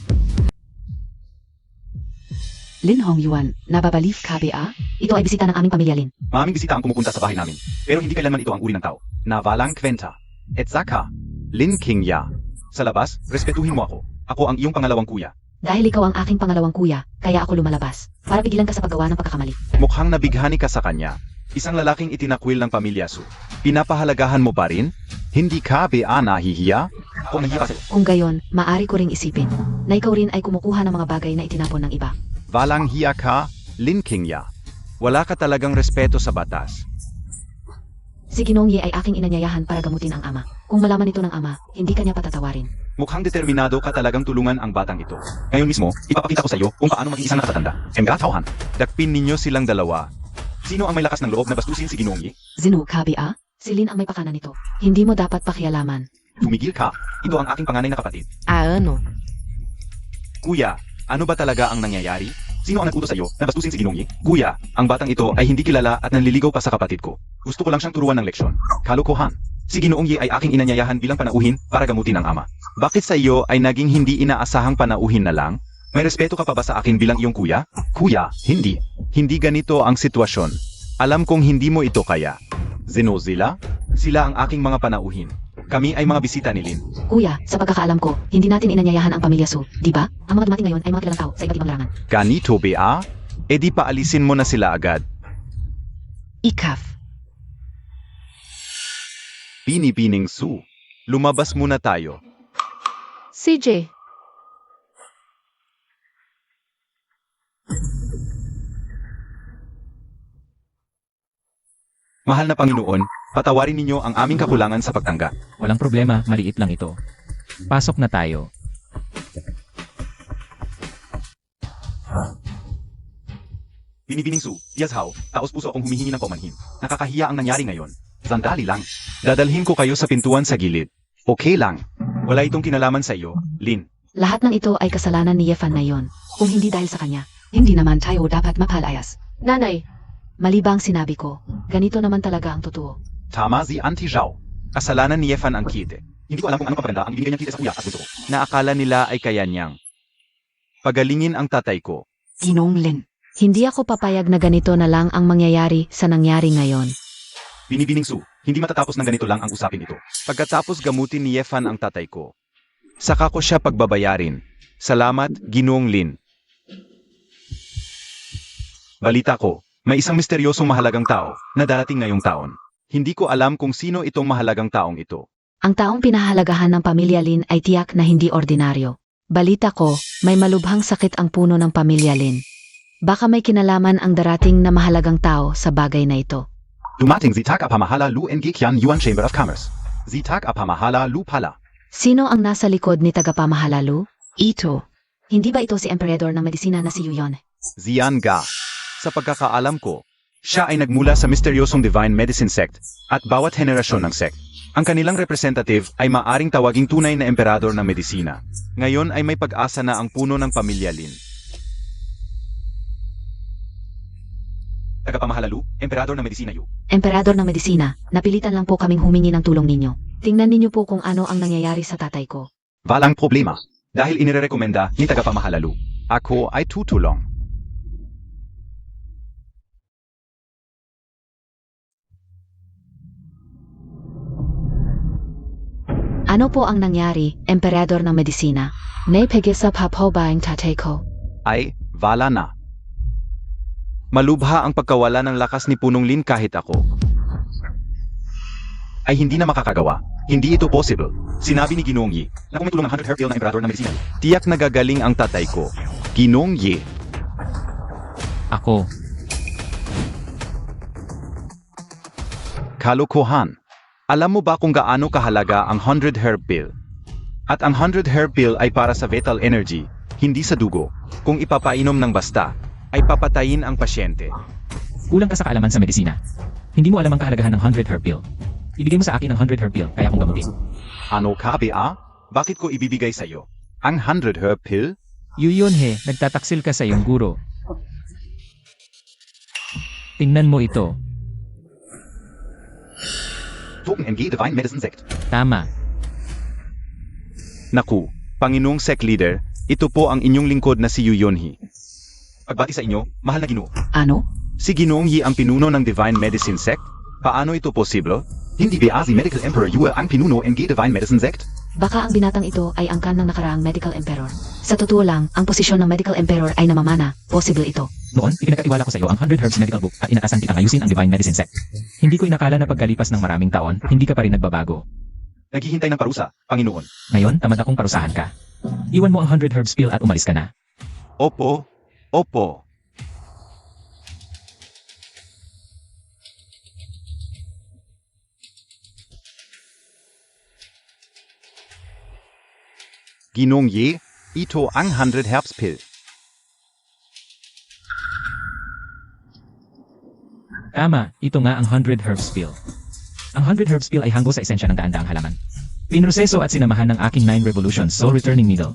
Lin Hongyuan, nababaliw ka ba? Ito ay bisita ng aming pamilya Lin. Maraming bisita ang pumupunta sa bahay namin, pero hindi kailanman ito ang uri ng tao. Navalang kwenta. Et saka, Lin Qingya. Sa labas, respetuhin mo ako. Ako ang iyong pangalawang kuya. Dahil ikaw ang aking pangalawang kuya, kaya ako lumalabas. Para pigilan ka sa paggawa ng pagkakamali. Mukhang nabighani ka sa kanya. Isang lalaking itinakwil ng pamilya Su. Pinapahalagahan mo pa rin? Hindi ka ba nahihiya? Ako nahihiya ka sa'yo. Kung gayon, maari ko ring isipin na ikaw rin ay kumukuha ng mga bagay na itinapon ng iba. Valang hiya ka, Lin Qingya. Wala ka talagang respeto sa batas. Si Ginoong Ye ay aking inanyayahan para gamutin ang ama. Kung malaman ito ng ama, hindi kanya patatawarin. Mukhang determinado ka talagang tulungan ang batang ito. Ngayon mismo, ipapakita ko sa iyo kung paano maging isang nakatatanda. Emgatauhan. Dakpin ninyo silang dalawa. Sino ang may lakas ng loob na bastusin si Ginoong Ye? Zinu ka ba? Si Lin ang may pakana nito. Hindi mo dapat pakialaman. Tumigil ka. Ito ang aking panganay na kapatid. Ano? Kuya, ano ba talaga ang nangyayari? Sino ang nag-utos sa iyo na bastusin si Ginoong Ye? Kuya, ang batang ito ay hindi kilala at nanliligaw pa sa kapatid ko. Gusto ko lang siyang turuan ng leksyon. Kalokohan. Si Ginoong Ye ay aking inanyayahan bilang panauhin para gamutin ang ama. Bakit sa iyo ay naging hindi inaasahang panauhin na lang? May respeto ka pa ba sa akin bilang iyong kuya? Kuya, hindi. Hindi ganito ang sitwasyon. Alam kong hindi mo ito kaya. Zenozilla? Sila ang aking mga panauhin. Kami ay mga bisita ni Lin. Kuya, sa pagkakaalam ko, hindi natin inanyayahan ang pamilya Su, di ba? Ang mga dumating ngayon ay mga kilalang tao sa iba't ibang larangan. Ganito ba? E di paalisin mo na sila agad. Ikaf. Binibining Su. Lumabas muna tayo. CJ, Mahal na Panginoon, patawarin ninyo ang aming kakulangan sa pagtanggap. Walang problema, maliit lang ito. Pasok na tayo. Binibining Su, Yazhao, taos puso akong humihingi ng paumanhin. Nakakahiya ang nangyari ngayon. Sandali lang. Dadalhin ko kayo sa pintuan sa gilid. Okay lang. Wala itong kinalaman sa iyo, Lin. Lahat ng ito ay kasalanan ni Yefan na yon. Kung hindi dahil sa kanya, Hindi naman tayo dapat mapalayas. Nanay, mali ba ang sinabi ko? Ganito naman talaga ang totoo. Tama si Auntie Zhao. Kasalanan ni Yefan ang kite. Hindi ko alam kung anong papaganda ang ibigay niyang kite sa kuya at bunso ko. Na akala nila ay kaya niyang. Pagalingin ang tatay ko. Ginong Lin. Hindi ako papayag na ganito na lang ang mangyayari sa nangyari ngayon. Binibining Su, hindi matatapos ng ganito lang ang usapin ito. Pagkatapos gamutin ni Yefan ang tatay ko, saka ko siya pagbabayarin. Salamat, Ginoong Lin. Balita ko, may isang misteryosong mahalagang tao na darating ngayong taon. Hindi ko alam kung sino itong mahalagang taong ito. Ang taong pinahalagahan ng pamilya Lin ay tiyak na hindi ordinaryo. Balita ko, may malubhang sakit ang puno ng pamilya Lin. Baka may kinalaman ang darating na mahalagang tao sa bagay na ito. Dumating si Tak Apamahala Lu Ngkian Yuan Chamber of Commerce. Si Tak Apamahala Lu pala. Sino ang nasa likod ni tagapamahalalu? Ito. Hindi ba ito si emperador ng medisina na si Yuyon? Zian Ga. Sa pagkakaalam ko, siya ay nagmula sa misteryosong Divine Medicine Sect at bawat henerasyon ng sect. Ang kanilang representative ay maaring tawaging tunay na emperador ng medisina. Ngayon ay may pag-asa na ang puno ng pamilya Lin. Tagapamahalalu, emperador ng medisina Yu. Emperador ng medisina, napilitan lang po kaming humingi ng tulong ninyo. Tingnan ninyo po kung ano ang nangyayari sa tatay ko. Walang problema. Dahil inirekomenda ni tagapamahalalu. Ako ay tutulong. Ano po ang nangyari, emperador ng medisina? Naipag-isap po ba ang tatay ko? Ay, wala na. Malubha ang pagkawala ng lakas ni Punong Lin kahit ako. Ay hindi na makakagawa. Hindi ito possible. Sinabi ni Ginoong Yi na kung may tulong ng 100 Herpil na emperador ng medisina. Tiyak nagagaling ang tatay ko. Ginoong Yi. Ako. Kalokohan. Alam mo ba kung gaano kahalaga ang 100 herb pill? At ang 100 herb pill ay para sa vital energy, hindi sa dugo. Kung ipapainom ng basta, ay papatayin ang pasyente. Kulang ka sa kaalaman sa medisina. Hindi mo alam ang kahalagahan ng 100 herb pill. Ibigay mo sa akin ang 100 herb pill, kaya kong gamutin. Ano ka, Bea? Bakit ko ibibigay sa'yo? Ang 100 herb pill? Yuyon he, nagtataksil ka sa iyong guro. Tingnan mo ito. Token NG Divine Medicine Sect. Tama. Naku, Panginoong Sect Leader, ito po ang inyong lingkod na si Yu Yonhee. Pagbati sa inyo, mahal na Ginoo. Ano? Si Ginoong Yi ang pinuno ng Divine Medicine Sect? Paano ito posible? Hindi ba si Medical Emperor Yu ang pinuno ng Divine Medicine Sect? Baka ang binatang ito ay angkan ng nakaraang medical emperor. Sa totoo lang, ang posisyon ng medical emperor ay namamana. Possible ito. Noon, ipinagkatiwala ko sa iyo ang 100 Herbs Medical Book at inatasan kitang ayusin ang Divine Medicine Sect. Hindi ko inakala na pagkalipas ng maraming taon, hindi ka pa rin nagbabago. Naghihintay ng parusa, Panginoon. Ngayon, tamad akong parusahan ka. Iwan mo ang 100 Herbs Pill at umalis ka na. Opo, opo. Ginoong Yi, ito ang 100 Herbs Pill. Tama, ito nga ang 100 Herbs Pill. Ang 100 Herbs Pill ay hanggo sa esensya ng daan-daang halaman. Pinroseso at sinamahan ng aking 9 Revolutions Soul Returning Needle.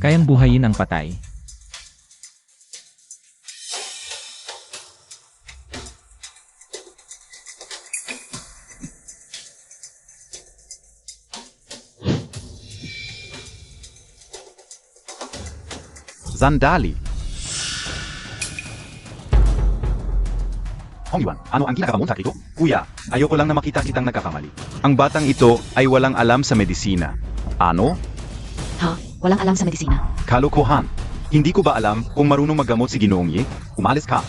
Kayang buhayin ang patay. Sandali. Hong Yuan, ano ang ginagawa mo sa ito? Kuya, ayoko lang na makita kitang nagkakamali. Ang batang ito ay walang alam sa medisina. Ano? Ha? Walang alam sa medisina. Kalokohan. Hindi ko ba alam kung marunong maggamot si Ginoong Yi? Umalis ka.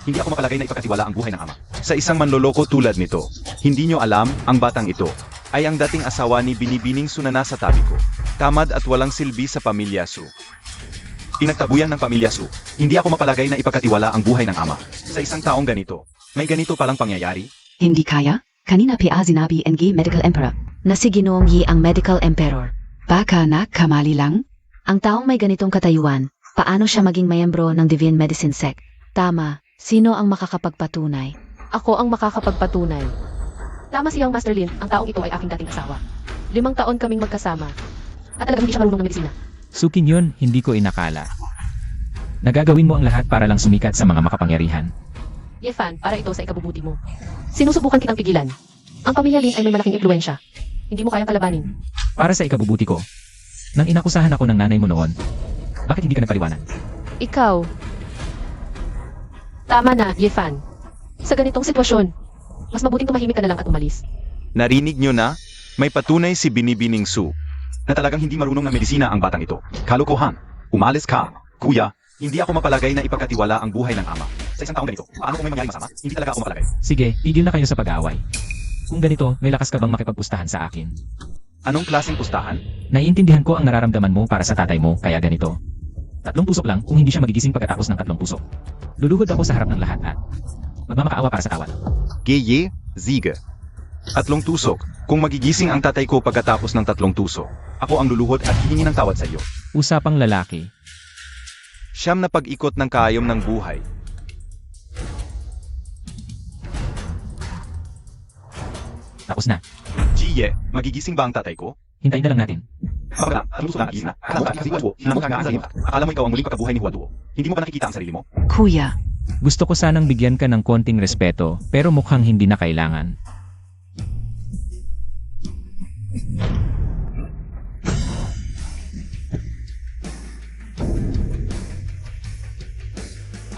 Hindi ako mapalagay na ipagkatiwala ang buhay ng ama. Sa isang manloloko tulad nito, hindi nyo alam ang batang ito ay ang dating asawa ni Binibining Su na nasa tabi ko. Tamad at walang silbi sa pamilya Su. Pinagtabuyan ng pamilya Su. Hindi ako mapalagay na ipagkatiwala ang buhay ng ama. Sa isang taong ganito, may ganito palang pangyayari? Hindi kaya? Kanina pa sinabi NG Medical Emperor. Na si Ginoong Yi ang medical emperor. Baka kamali lang? Ang taong may ganitong katayuan, paano siya maging mayembro ng Divine Medicine Sect? Tama, sino ang makakapagpatunay? ako ang makakapagpatunay. Tama si Young Master Lin, ang taong ito ay aking dating asawa. 5 taon kaming magkasama. At talagang hindi siya marunong ng medisina. Suking yun, hindi ko inakala. Nagagawin mo ang lahat para lang sumikat sa mga makapangyarihan. Yefan, para ito sa ikabubuti mo. Sinusubukan kitang pigilan. Ang pamilya Lin ay may malaking impluensya. Hindi mo kayang kalabanin. Para sa ikabubuti ko. Nang inakusahan ako ng nanay mo noon, bakit hindi ka nagpaliwanag? Ikaw, Tama na, Yefan. Sa ganitong sitwasyon, mas mabuting tumahimik ka na lang at umalis. Narinig nyo na? May patunay si Binibining Su na talagang hindi marunong ng medisina ang batang ito. Kalokohan. Umalis ka. Kuya, hindi ako mapalagay na ipagkatiwala ang buhay ng ama. Sa isang taong ganito, paano kung may mangyaring masama? Hindi talaga ako mapalagay. Sige, tigil na kayo sa pag-aaway. Kung ganito, may lakas ka bang makipagpustahan sa akin? Anong klaseng pustahan? Naiintindihan ko ang nararamdaman mo para sa tatay mo, kaya ganito. 3 tusok lang kung hindi siya magigising pagkatapos ng 3 tusok. Luluhod ako sa harap ng lahat at magmamakaawa para sa tawad. Geye, Ziege. 3 tusok. Kung magigising ang tatay ko pagkatapos ng 3 tusok, ako ang luluhod at hihingi ng tawad sa iyo. Usapang lalaki. Siyam na pag-ikot ng kaayom ng buhay. Tapos na. Jiye, magigising ba ang tatay ko? Hintayin na lang natin. Akala mo ikaw ang muling pagkabuhay ni Huaduo. Hindi mo ba nakikita ang sarili mo? Kuya, Gusto ko sanang bigyan ka ng konting respeto, pero mukhang hindi na kailangan.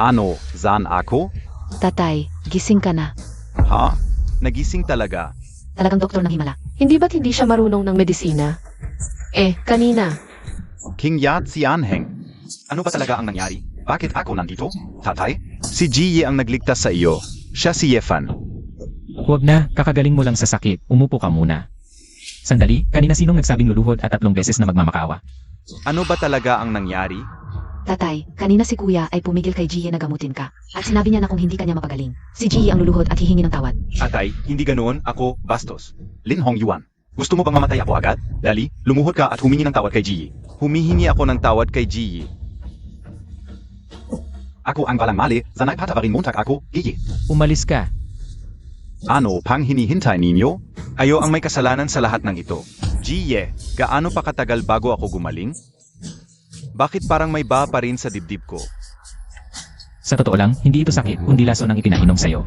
Ano, Zan ako? Tatay, gising ka na. Ha? Nagising talaga. Talagang doktor ng himala. Hindi ba't hindi siya marunong ng medisina? Kanina. King Yat si Anheng. Ano ba talaga ang nangyari? Bakit ako nandito? Tatay? Si Jiye ang nagligtas sa iyo. Siya si Yefan. Huwag na, kakagaling mo lang sa sakit, umupo ka muna. Sandali, kanina sinong nagsabing luluhod at 3 beses na magmamakaawa? Ano ba talaga ang nangyari? Tatay, kanina si kuya ay pumigil kay Jie na gamutin ka. At sinabi niya na kung hindi kanya mapagaling, si Jie ang luluhod at hihingi ng tawad. Atay, hindi ganoon. Ako, Bastos. Lin Hong Yuan. Gusto mo bang mamatay ako agad? Dali, lumuhod ka at humingi ng tawad kay Jiye. Humihingi ako ng tawad kay Jiye. Ako ang balang mali, sanay patawarin montag ako, Jiye. Umalis ka. Ano pang hinihintay ninyo? Ayo ang may kasalanan sa lahat ng ito. Jiye, gaano pa katagal bago ako gumaling? Bakit parang may ba pa rin sa dibdib ko? Sa totoo lang, hindi ito sakit, kundi lason ang ipinainom sa'yo.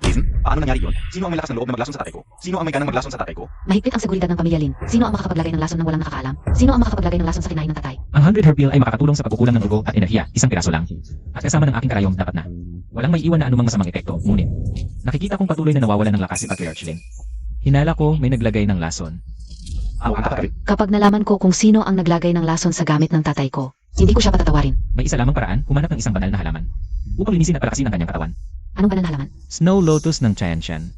Listen, paano nangyari yun? Sino ang may lakas ng loob na maglason sa tatay ko? Sino ang may ganang maglason sa tatay ko? Mahigpit ang seguridad ng pamilya Lin. Sino ang makakapaglagay ng lason ng walang nakakaalam? Sino ang makakapaglagay ng lason sa kinain ng tatay? Ang 100 herb pill ay makakatulong sa pagkukulang ng dugo at enerhiya, 1 piraso lang. At kasama ng aking karayom, dapat na. Walang may iwan na anumang masamang epekto, ngunit nakikita kong patuloy na nawawalan ng lakas si Patriarch Lin. Hinala ko, may naglagay ng lason. Ano ang tatay? Kapag nalaman ko kung sino ang naglagay ng lason sa gamit ng tatay ko, hindi ko siya patatawarin. May isa lamang paraan, humanap ng isang banal na halaman. Upang linisin at palakasin ang kanyang katawan. Anong banal na halaman? Snow Lotus ng Tianshan.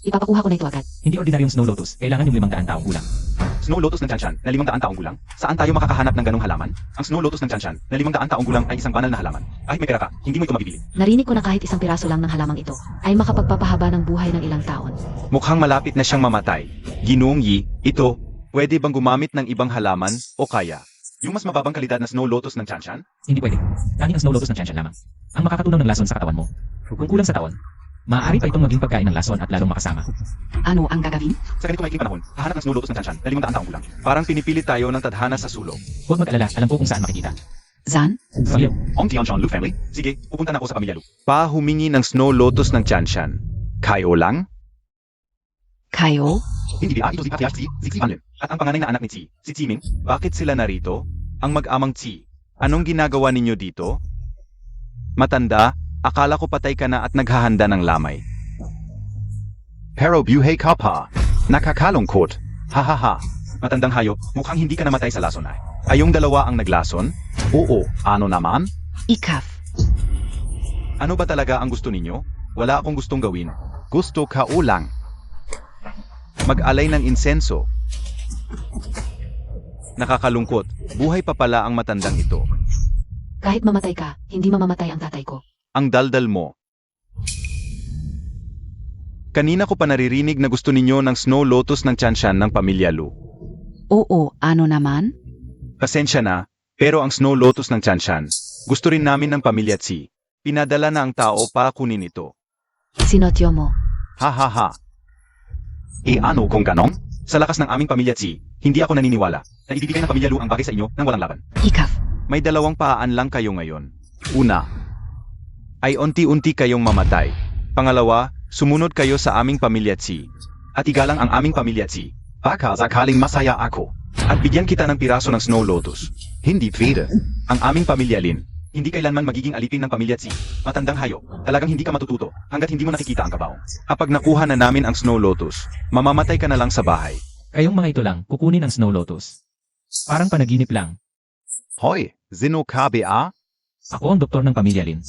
Ipapakuha ko na ito agad. Hindi ordinaryong Snow Lotus, kailangan yung 500 taong gulang. Snow Lotus ng Tianshan na 500 taong gulang? Saan tayo makakahanap ng ganong halaman? Ang Snow Lotus ng Tianshan na 500 taong gulang ay isang banal na halaman. Kahit may pera ka, hindi mo ito mabibili. Narinig ko na kahit 1 piraso lang ng halamang ito ay makapagpapahaba ng buhay ng ilang taon. Mukhang malapit na siyang mamatay. Ginoong Yi, ito, pwede bang gumamit ng ibang halaman o kaya? Yung mas mababang kalidad na Snow Lotus ng Tianshan? Hindi pwede. Tanging ang Snow Lotus ng Tianshan lamang. Ang makakatunaw ng lason sa katawan mo. Kung kulang sa taon, maaari pa itong maging pagkain ng lason at lalong makasama. Ano ang gagawin? Sa ganito maikling panahon, hahanap ng Snow Lotus ng Tianshan na 500 taong gulang. Parang pinipili tayo ng tadhana sa sulok. Huwag mag-alala, alam ko kung saan makikita. Zan? Faliw. Ong Tianshan Lu family? Sige, pupunta na ako sa pamilya Lu. Pa humingi ng Snow Lotus ng Tianshan. Kayo lang? Kayo? Hindi ito si Patriarch Zi Anlin. At ang panganay na anak ni Zi, si Ziming. Bakit sila narito? Ang mag-amang Zi. Anong ginagawa ninyo dito? Matanda, akala ko patay ka na at naghahanda ng lamay. Pero buhay ka pa. Nakakalungkot. Hahaha. Matandang hayop, mukhang hindi ka namatay sa lason ay. Ayong dalawa ang naglason? Oo, ano naman? Ikaf. Ano ba talaga ang gusto ninyo? Wala akong gustong gawin. Gusto ka ulang. Mag-alay ng insenso. Nakakalungkot, buhay pa pala ang matandang ito. Kahit mamatay ka, hindi mamamatay ang tatay ko. Ang daldal mo. Kanina ko pa naririnig na gusto ninyo ng Snow Lotus ng Tianshan ng pamilya Lu. Oo, ano naman? Pasensya na, pero ang Snow Lotus ng Tianshan, gusto rin namin ng pamilya Tsi. Pinadala na ang tao para kunin ito. Sinotyo mo. Ha ha ha, Ano kung ganon? Sa lakas ng aming pamilya Tsi, hindi ako naniniwala na ibibigay ng pamilya Lu ang bagay sa inyo nang walang laban. Ikaf. May dalawang paan lang kayo ngayon. Una, ay unti-unti kayong mamatay. Pangalawa, sumunod kayo sa aming pamilya Tsi. At igalang ang aming pamilya Tsi. Baka sakaling masaya ako. At bigyan kita ng piraso ng Snow Lotus. Hindi pwede. Ang aming pamilya Lin, hindi kailanman magiging alipin ng pamilya Tsi. Matandang hayop, talagang hindi ka matututo hanggat hindi mo nakikita ang kabaong. Kapag nakuha na namin ang Snow Lotus, mamamatay ka na lang sa bahay. Kayong mga ito lang, kukunin ang Snow Lotus. Parang panaginip lang. Hoy, Zino KBA? Ako ang doktor ng pamilya Lin.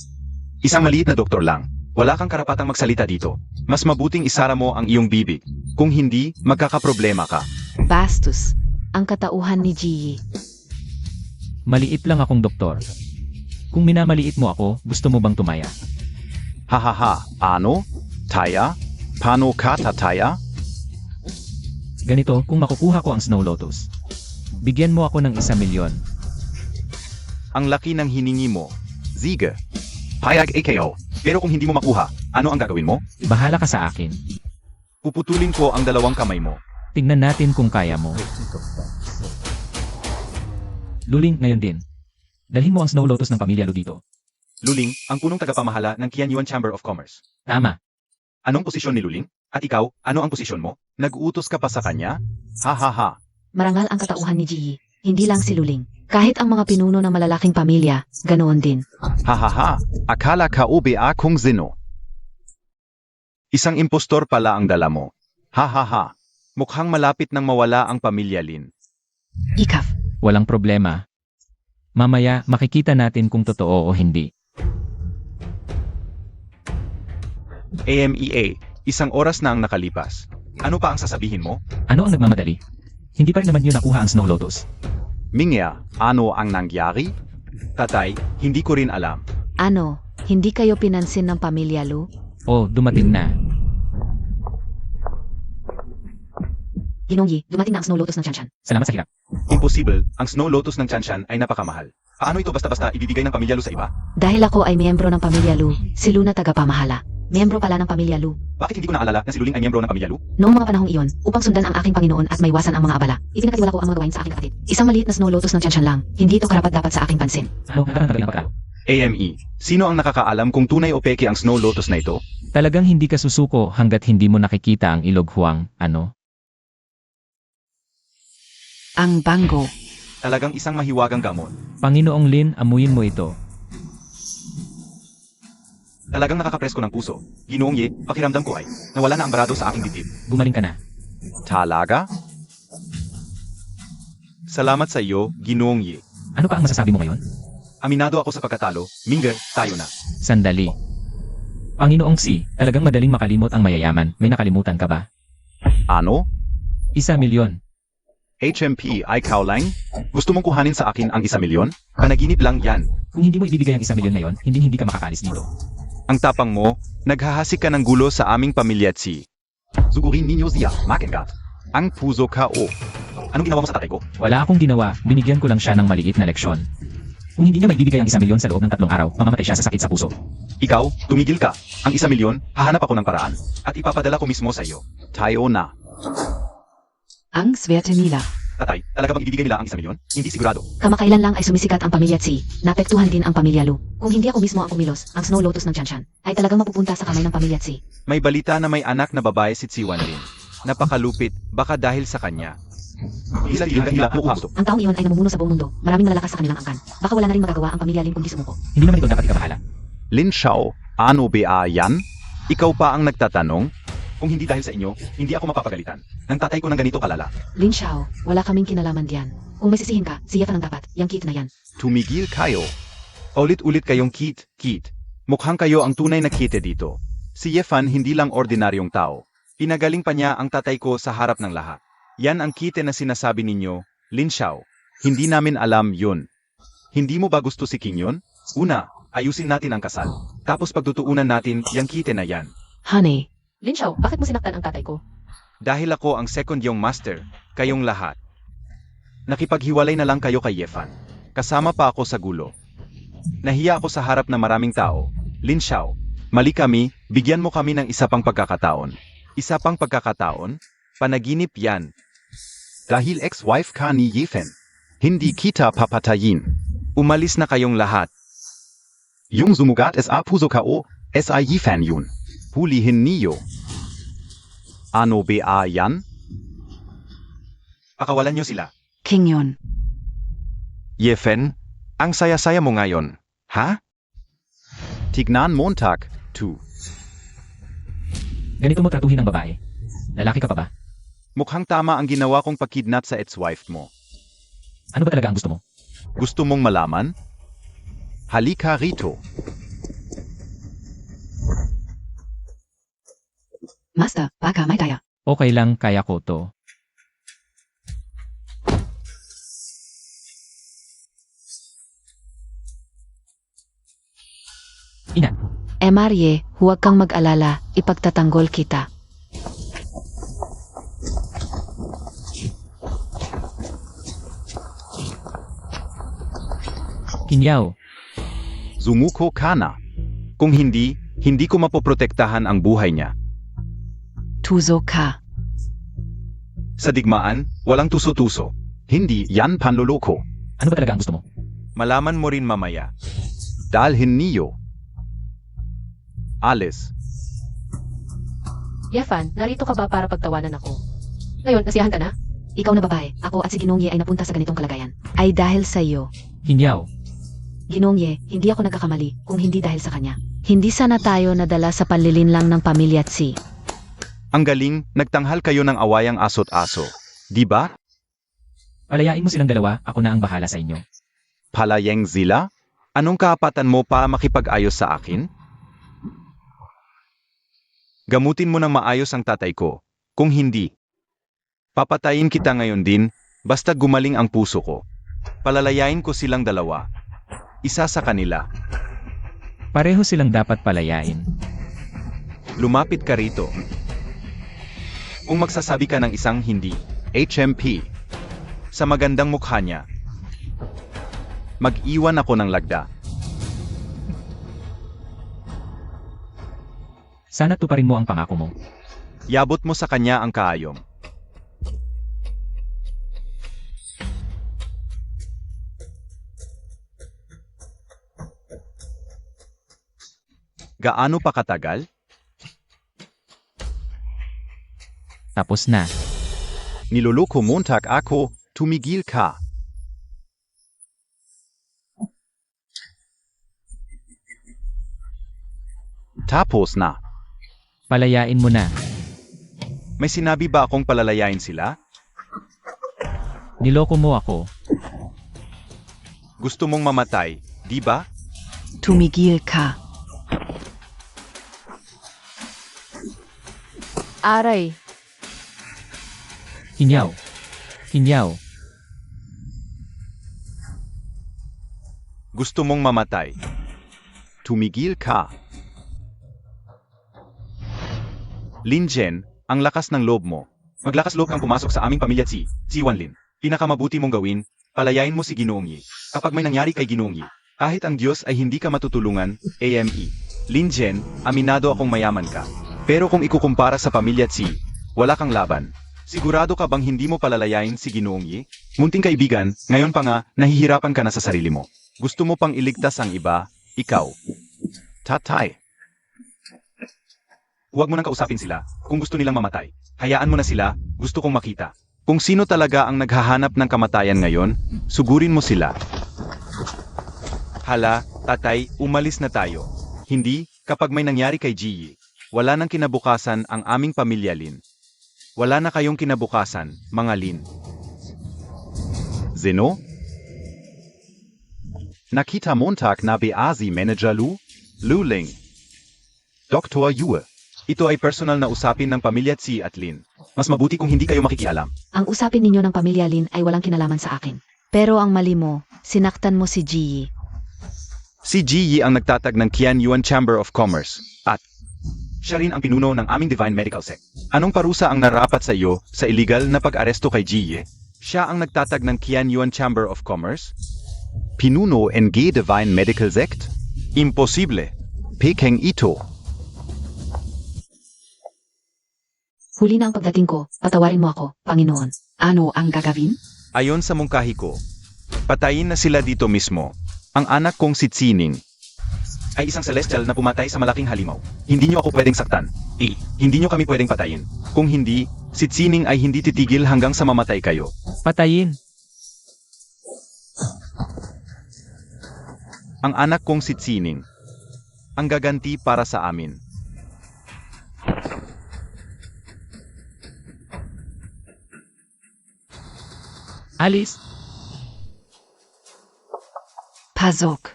Isang maliit na doktor lang. Wala kang karapatang magsalita dito. Mas mabuting isara mo ang iyong bibig. Kung hindi, magkakaproblema ka. Bastos. Ang katauhan ni Ji. Maliit lang akong doktor. Kung minamaliit mo ako, gusto mo bang tumaya? Hahaha, ano? Taya? Paano ka tataya? Ganito, kung makukuha ko ang Snow Lotus. Bigyan mo ako ng 1 milyon. Ang laki ng hiningi mo. Sige. Hayag AKO. Pero kung hindi mo makuha, ano ang gagawin mo? Bahala ka sa akin. Puputulin ko ang 2 kamay mo. Tingnan natin kung kaya mo. Luling, ngayon din. Dalhin mo ang Snow Lotus ng pamilya Lu dito. Luling, ang punong tagapamahala ng Qianyuan Chamber of Commerce. Tama. Anong posisyon ni Luling? At ikaw, ano ang posisyon mo? Nag-uutos ka pa sa kanya? Hahaha. Marangal ang katauhan ni Ji. Hindi lang si Luling. Kahit ang mga pinuno ng malalaking pamilya, ganoon din. Hahaha. Akala ka UBA kung Zino. Isang impostor pala ang dala mo. Hahaha. Mukhang malapit nang mawala ang pamilya Lin. Ikaf. Walang problema. Mamaya, makikita natin kung totoo o hindi. AMEA, 1 oras na ang nakalipas. Ano pa ang sasabihin mo? Ano ang nagmamadali? Hindi pa rin naman yun nakuha ang Snow Lotus. Mingya, ano ang nangyari? Tatay, hindi ko rin alam. Ano, hindi kayo pinansin ng pamilya Lu? O, dumating na. Ginong Yi, dumating na ang Snow Lotus ng Chanshan. Salamat sa hirap. Imposible, ang Snow Lotus ng Chanshan ay napakamahal. Paano ito basta-basta ibibigay ng pamilya Lu sa iba? Dahil ako ay miyembro ng pamilya Lu, si Lu na tagapamahala. Miyembro pala ng pamilya Lu. Bakit hindi ko naalala na si Luling ay miyembro ng pamilya Lu? Noong mga panahong iyon, upang sundan ang aking Panginoon at maiwasan ang mga abala, ipinakatiwala ko ang mga gawain sa aking kapatid. Isang maliit na Snow Lotus ng Chanshan lang, hindi ito karapat-dapat sa aking pansin. Ano, nagkaroon ng pagkatao. AME, sino ang nakakaalam kung tunay o peke ang Snow Lotus na ito? Talagang hindi ka susuko hanggat hindi mo nakikita ang ilog huwang, ano? Ang bango. Talagang isang mahiwagang gamot. Panginoong Lin, amuyin mo ito. Talagang nakakapresko ng puso. Ginoong Ye, pakiramdam ko ay nawala na ang barado sa aking dibdib. Gumaling ka na. Talaga? Salamat sa iyo, Ginoong Ye. Ano pa ang masasabi mo ngayon? Aminado ako sa pagkatalo. Minger, tayo na. Sandali. Panginoong Si, talagang madaling makalimot ang mayayaman. May nakalimutan ka ba? Ano? 1 milyon. HMP ay Kaulang? Gusto mong kuhanin sa akin ang 1 milyon? Panaginip lang yan. Kung hindi mo ibibigay ang 1 milyon ngayon, hindi ka makakaalis dito. Ang tapang mo, naghahasik ka ng gulo sa aming pamilya Tsi. Sugurin ninyo siya, makengat. Ang puso ka o. Anong ginawa mo sa tatay ko? Wala akong ginawa, binigyan ko lang siya ng maliit na leksyon. Kung hindi niya maibibigay ang 1 milyon sa loob ng 3 araw, mamamatay siya sa sakit sa puso. Ikaw, tumigil ka. Ang 1 milyon, hahanap ako ng paraan. At ipapadala ko mismo sa iyo. Tayo na. Ang swerte nila. Tatay, talaga bang ibibigay nila ang 1 milyon? Hindi sigurado. Kamakailan lang ay sumisikat ang pamilya Tsi, napektuhan din ang pamilya Lu. Kung hindi ako mismo ang kumilos, ang Snow Lotus ng Chanshan ay talagang mapupunta sa kamay ng pamilya Tsi. May balita na may anak na babae si Tsiwan Lin. Napakalupit, baka dahil sa kanya. Hila, gusto. Ang taong iyon ay namumuno sa buong mundo, maraming malalakas sa kanilang angkan. Baka wala na rin magagawa ang pamilya Lin kundi sumuko. Hindi naman ito dapat ikabahala. Lin Xiao, ano ba yan? Ikaw pa ang nagtatanong? Kung hindi dahil sa inyo, hindi ako mapapagalitan. Nang tatay ko ng ganito kalala. Lin Xiao, wala kaming kinalaman diyan. Kung may sisihin ka, siya ka ng dapat, yang Kit na yan. Tumigil kayo. Ulit-ulit kayong Kit. Mukhang kayo ang tunay na kite dito. Si Yefan hindi lang ordinaryong tao. Pinagaling pa niya ang tatay ko sa harap ng lahat. Yan ang kite na sinasabi ninyo, Lin Xiao. Hindi namin alam yun. Hindi mo ba gusto si King yun? Una, ayusin natin ang kasal. Tapos pagtutuunan natin yang kite na yan. Honey. Lin Xiao, bakit mo sinaktan ang tatay ko? Dahil ako ang second yung master, kayong lahat. Nakipaghiwalay na lang kayo kay Yefan. Kasama pa ako sa gulo. Nahiya ako sa harap na maraming tao. Lin Xiao, mali kami, bigyan mo kami ng isa pang pagkakataon. Isa pang pagkakataon, panaginip yan. Dahil ex-wife ka ni Yefen, hindi kita papatayin. Umalis na kayong lahat. Yung zumugat sa puso ka o sa Yefen yun. Hulihin niyo. Ano ba yan? Pakawalan niyo sila. King Yun. Yefen, ang saya-saya mo ngayon, ha? Tignan Montag, 2. Ganito mo tratuhin ang babae. Lalaki ka pa ba? Mukhang tama ang ginawa kong pagkidnap sa ex-wife mo. Ano ba talaga ang gusto mo? Gusto mong malaman? Halika rito. Master, baka may daya. Okay lang, kaya ko to. Ina, Marie, huwag kang mag-alala, ipagtatanggol kita. Kinyaw, Zumuko ka na. Kung hindi, hindi ko mapoprotektahan ang buhay niya. Tuso ka. Sa digmaan, walang tuso-tuso. Hindi yan panloloko. ano ba talaga ang gusto mo? Malaman mo rin mamaya. Dalhin niyo. Alice. Yefan, narito ka ba para pagtawanan ako? Ngayon, nasiyahan ka na? Ikaw na babae, ako at si Ginong Ye ay napunta sa ganitong kalagayan. Ay dahil sa'yo. Kinyaw, Ginong Ye, hindi ako nagkakamali kung hindi dahil sa kanya. Hindi sana tayo nadala sa panlilinlang ng pamilya Tsi. Ang galing, nagtanghal kayo ng awayang aso't-aso. Di ba? palayain mo silang dalawa, ako na ang bahala sa inyo. Palayeng zila? Anong kaapatan mo pa makipag-ayos sa akin? Gamutin mo ng maayos ang tatay ko. Kung hindi, papatayin kita ngayon din, basta gumaling ang puso ko. Palalayain ko silang dalawa. Isa sa kanila. Pareho silang dapat palayain. Lumapit ka rito. Kung magsasabi ka ng isang hindi, HMP, sa magandang mukha niya, mag-iwan ako ng lagda. Sana tuparin mo ang pangako mo. Yabot mo sa kanya ang kaayom. Gaano pa katagal? Tapos na. Niloloko Montag ako, tumigil ka. Tapos na. Palayain mo na. May sinabi ba akong palalayain sila? Niloko mo ako. Gusto mong mamatay, di ba? Tumigil ka. Aray, Kinyaw. Kinyaw. Gusto mong mamatay. Tumigil ka. Linjen, ang lakas ng loob mo. Maglakas loob kang pumasok sa aming pamilya si Wanlin. Pinakamabuti mong gawin, palayain mo si Ginoong Yi. Kapag may nangyari kay Ginoong Yi, kahit ang Diyos ay hindi ka matutulungan, AME. Linjen, aminado akong mayaman ka. Pero kung ikukumpara sa pamilya Tsi, wala kang laban. Sigurado ka bang hindi mo palalayain si Ginoong Yi? Munting kaibigan, ngayon pa nga, nahihirapan ka na sa sarili mo. Gusto mo pang iligtas ang iba, ikaw. Tatay. Huwag mo nang kausapin sila, kung gusto nilang mamatay. Hayaan mo na sila, gusto kong makita. Kung sino talaga ang naghahanap ng kamatayan ngayon, sugurin mo sila. Hala, tatay, umalis na tayo. Hindi, kapag may nangyari kay Ji, wala nang kinabukasan ang aming pamilya Lin. Wala na kayong kinabukasan, mga Lin. Zeno? Nakita Montag na Beazi Manager Lu Ling. Dr. Yue. Ito ay personal na usapin ng pamilya Tsi at Lin. Mas mabuti kung hindi kayo makikialam. Ang usapin ninyo ng pamilya Lin ay walang kinalaman sa akin. Pero ang mali mo, sinaktan mo si Ji. Si Ji Yi ang nagtatag ng Qianyuan Chamber of Commerce, at siya rin ang pinuno ng aming Divine Medical Sect. Anong parusa ang narapat sa iyo sa illegal na pag-aresto kay Ji Yi? Siya ang nagtatag ng Qianyuan Chamber of Commerce? Pinuno NG Divine Medical Sect? Imposible. Peking ito. Huli na ang pagdating ko, patawarin mo ako, Panginoon. Ano ang gagawin? Ayon sa mungkahi ko, patayin na sila dito mismo. Ang anak kong si Tsining ay isang celestial na pumatay sa malaking halimaw. Hindi niyo ako pwedeng saktan. Hindi niyo kami pwedeng patayin. Kung hindi, si Tsining ay hindi titigil hanggang sa mamatay kayo. Patayin. Ang anak kong si Tsining ang gaganti para sa amin. Alice, Pasok.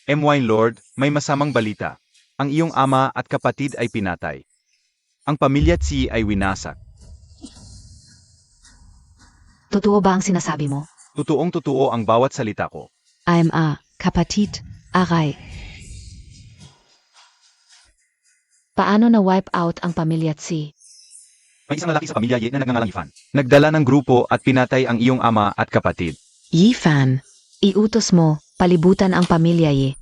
My Lord, may masamang balita. Ang iyong ama at kapatid ay pinatay. Ang pamilya Tsi ay winasak. Totoo ba ang sinasabi mo? Totoong totoo ang bawat salita ko. AMA, kapatid, aray. Paano na wipe out ang pamilya Tsi? May isang lalaki sa pamilya Ye na nagngangalang Ifan. Nagdala ng grupo at pinatay ang iyong ama at kapatid. Yifan. Iutos mo, palibutan ang pamilya Ye.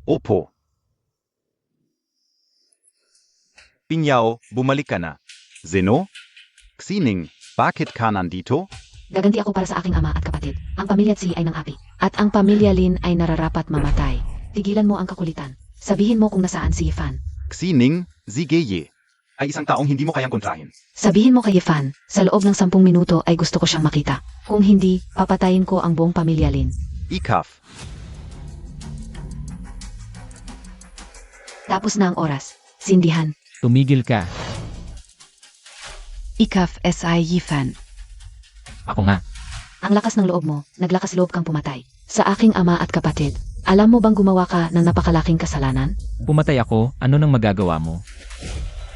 Opo. Pinyao, bumalik ka na. Zeno? Xining, bakit ka nandito? Gaganti ako para sa aking ama at kapatid. Ang pamilya Tsi ay nang-api. At ang pamilya Lin ay nararapat mamatay. Tigilan mo ang kakulitan. Sabihin mo kung nasaan si Yifan. Xining, Zigeye ay isang taong hindi mo kayang kontrahin. Sabihin mo kay Yifan, sa loob ng 10 minuto ay gusto ko siyang makita. Kung hindi, papatayin ko ang buong pamilya Lin. Ikaf, Tapos na ang oras. Sindihan. tumigil ka. Ikaf SI Yifan. Ako nga. Ang lakas ng loob mo, naglakas loob kang pumatay. Sa aking ama at kapatid. Alam mo bang gumawa ka ng napakalaking kasalanan? Pumatay ako, ano nang magagawa mo?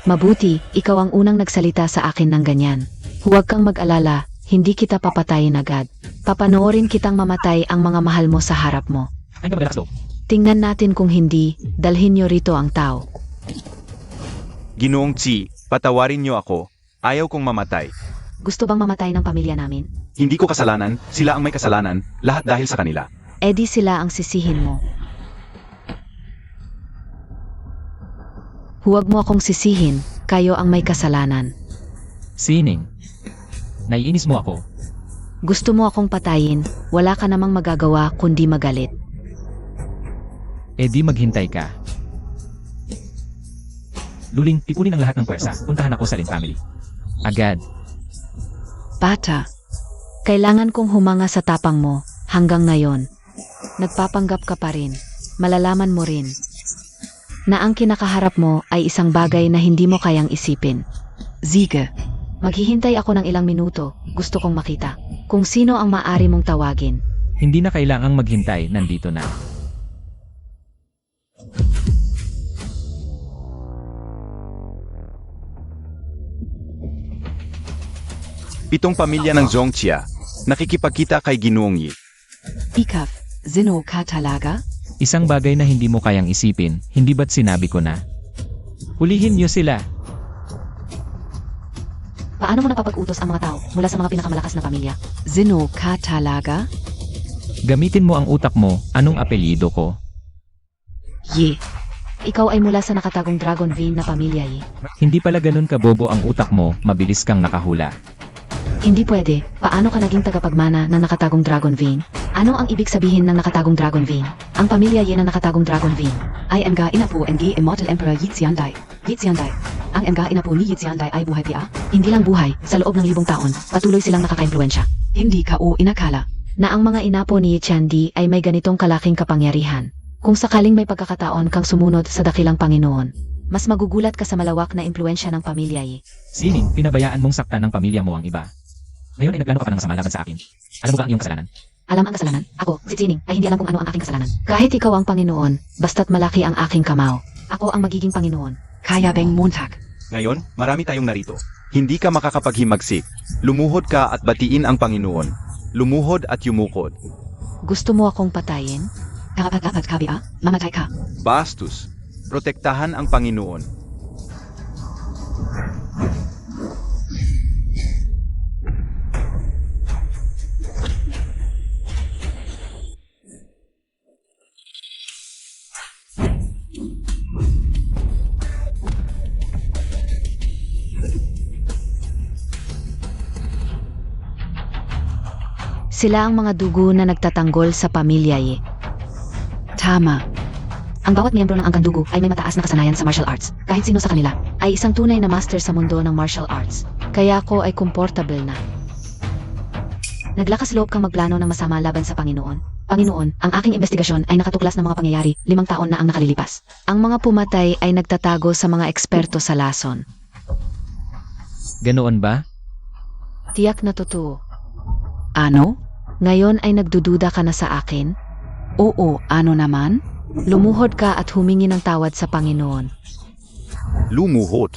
Mabuti, ikaw ang unang nagsalita sa akin ng ganyan. Huwag kang mag-alala, hindi kita papatayin agad. Papanoorin kitang mamatay ang mga mahal mo sa harap mo. Ay, ka magalakas loob. Tingnan natin kung hindi, dalhin niyo rito ang tao. Ginoong Tsi, patawarin niyo ako. Ayaw kong mamatay. Gusto bang mamatay ng pamilya namin? Hindi ko kasalanan, sila ang may kasalanan, lahat dahil sa kanila. Edi sila ang sisihin mo. Huwag mo akong sisihin, kayo ang may kasalanan. Sining. Naiinis mo ako. Gusto mo akong patayin, wala ka namang magagawa kundi magalit. Eh di maghintay ka. Luling, ipunin ang lahat ng pwersa. Puntahan ako sa Lin family. Agad. Bata. Kailangan kong humanga sa tapang mo, hanggang ngayon. Nagpapanggap ka pa rin, malalaman mo rin, na ang kinakaharap mo ay isang bagay na hindi mo kayang isipin. Siege. Maghihintay ako ng ilang minuto, gusto kong makita kung sino ang maaari mong tawagin. Hindi na kailangang maghintay, nandito na. Pitong pamilya ng Zhongxia, nakikipagkita kay Ginoong Yi. Ikaf. Zeno ka talaga? Isang bagay na hindi mo kayang isipin, hindi ba't sinabi ko na? Hulihin niyo sila. Paano mo napapag-utos ang mga tao mula sa mga pinakamalakas na pamilya? Zeno ka talaga? Gamitin mo ang utak mo, anong apelyido ko? Ye. Ikaw ay mula sa nakatagong dragon vein na pamilya eh. Hindi pala ganun kabobo ang utak mo, mabilis kang nakahula. Hindi pwede, paano ka naging tagapagmana ng nakatagong dragon vein? Ano ang ibig sabihin ng nakatagong dragon vein? Ang pamilya Ye na nakatagong dragon vein. I am ga inapo ng Immortal Emperor Yixiandai. Yixiandai. Ang mga inapo ni Yixiandai ay buhay pia? Hindi lang buhay, sa loob ng 1000 taon, patuloy silang nakakaimpluwensya. Hindi ka o inakala. Na ang mga inapo ni Yichandi ay may ganitong kalaking kapangyarihan. Kung sakaling may pagkakataon kang sumunod sa dakilang Panginoon, mas magugulat ka sa malawak na impluwensya ng pamilya Ye. Sining, pinabayaan mong saktan ng pamilya mo ang iba. Ngayon ay nagplano ka pa ng masama laban sa akin. Alam mo ba ang iyong kasalanan? Alam ang kasalanan? Ako, si Tsining, ay hindi alam kung ano ang aking kasalanan. Kahit ikaw ang Panginoon, basta't malaki ang aking kamao. Ako ang magiging Panginoon. Kaya bang Montag. Ngayon, marami tayong narito. Hindi ka makakapaghimagsik. Lumuhod ka at batiin ang Panginoon. Lumuhod at yumukod. Gusto mo akong patayin? Karapat-apat ka ba? Mamatay ka. Bastos. Protektahan ang Panginoon. Sila ang mga dugo na nagtatanggol sa pamilya Ye. Tama. Ang bawat miyembro ng Angkan Dugo ay may mataas na kasanayan sa martial arts. Kahit sino sa kanila ay isang tunay na master sa mundo ng martial arts. Kaya ako ay komportable na. Naglakas loob kang magplano ng masama laban sa Panginoon. Panginoon, ang aking investigasyon ay nakatuklas ng mga pangyayari 5 taon na ang nakalilipas. Ang mga pumatay ay nagtatago sa mga eksperto sa lason. Ganoon ba? Tiyak na totoo. Ano? Ngayon ay nagdududa ka na sa akin? Oo, ano naman? Lumuhod ka at humingi ng tawad sa Panginoon. Lumuhod.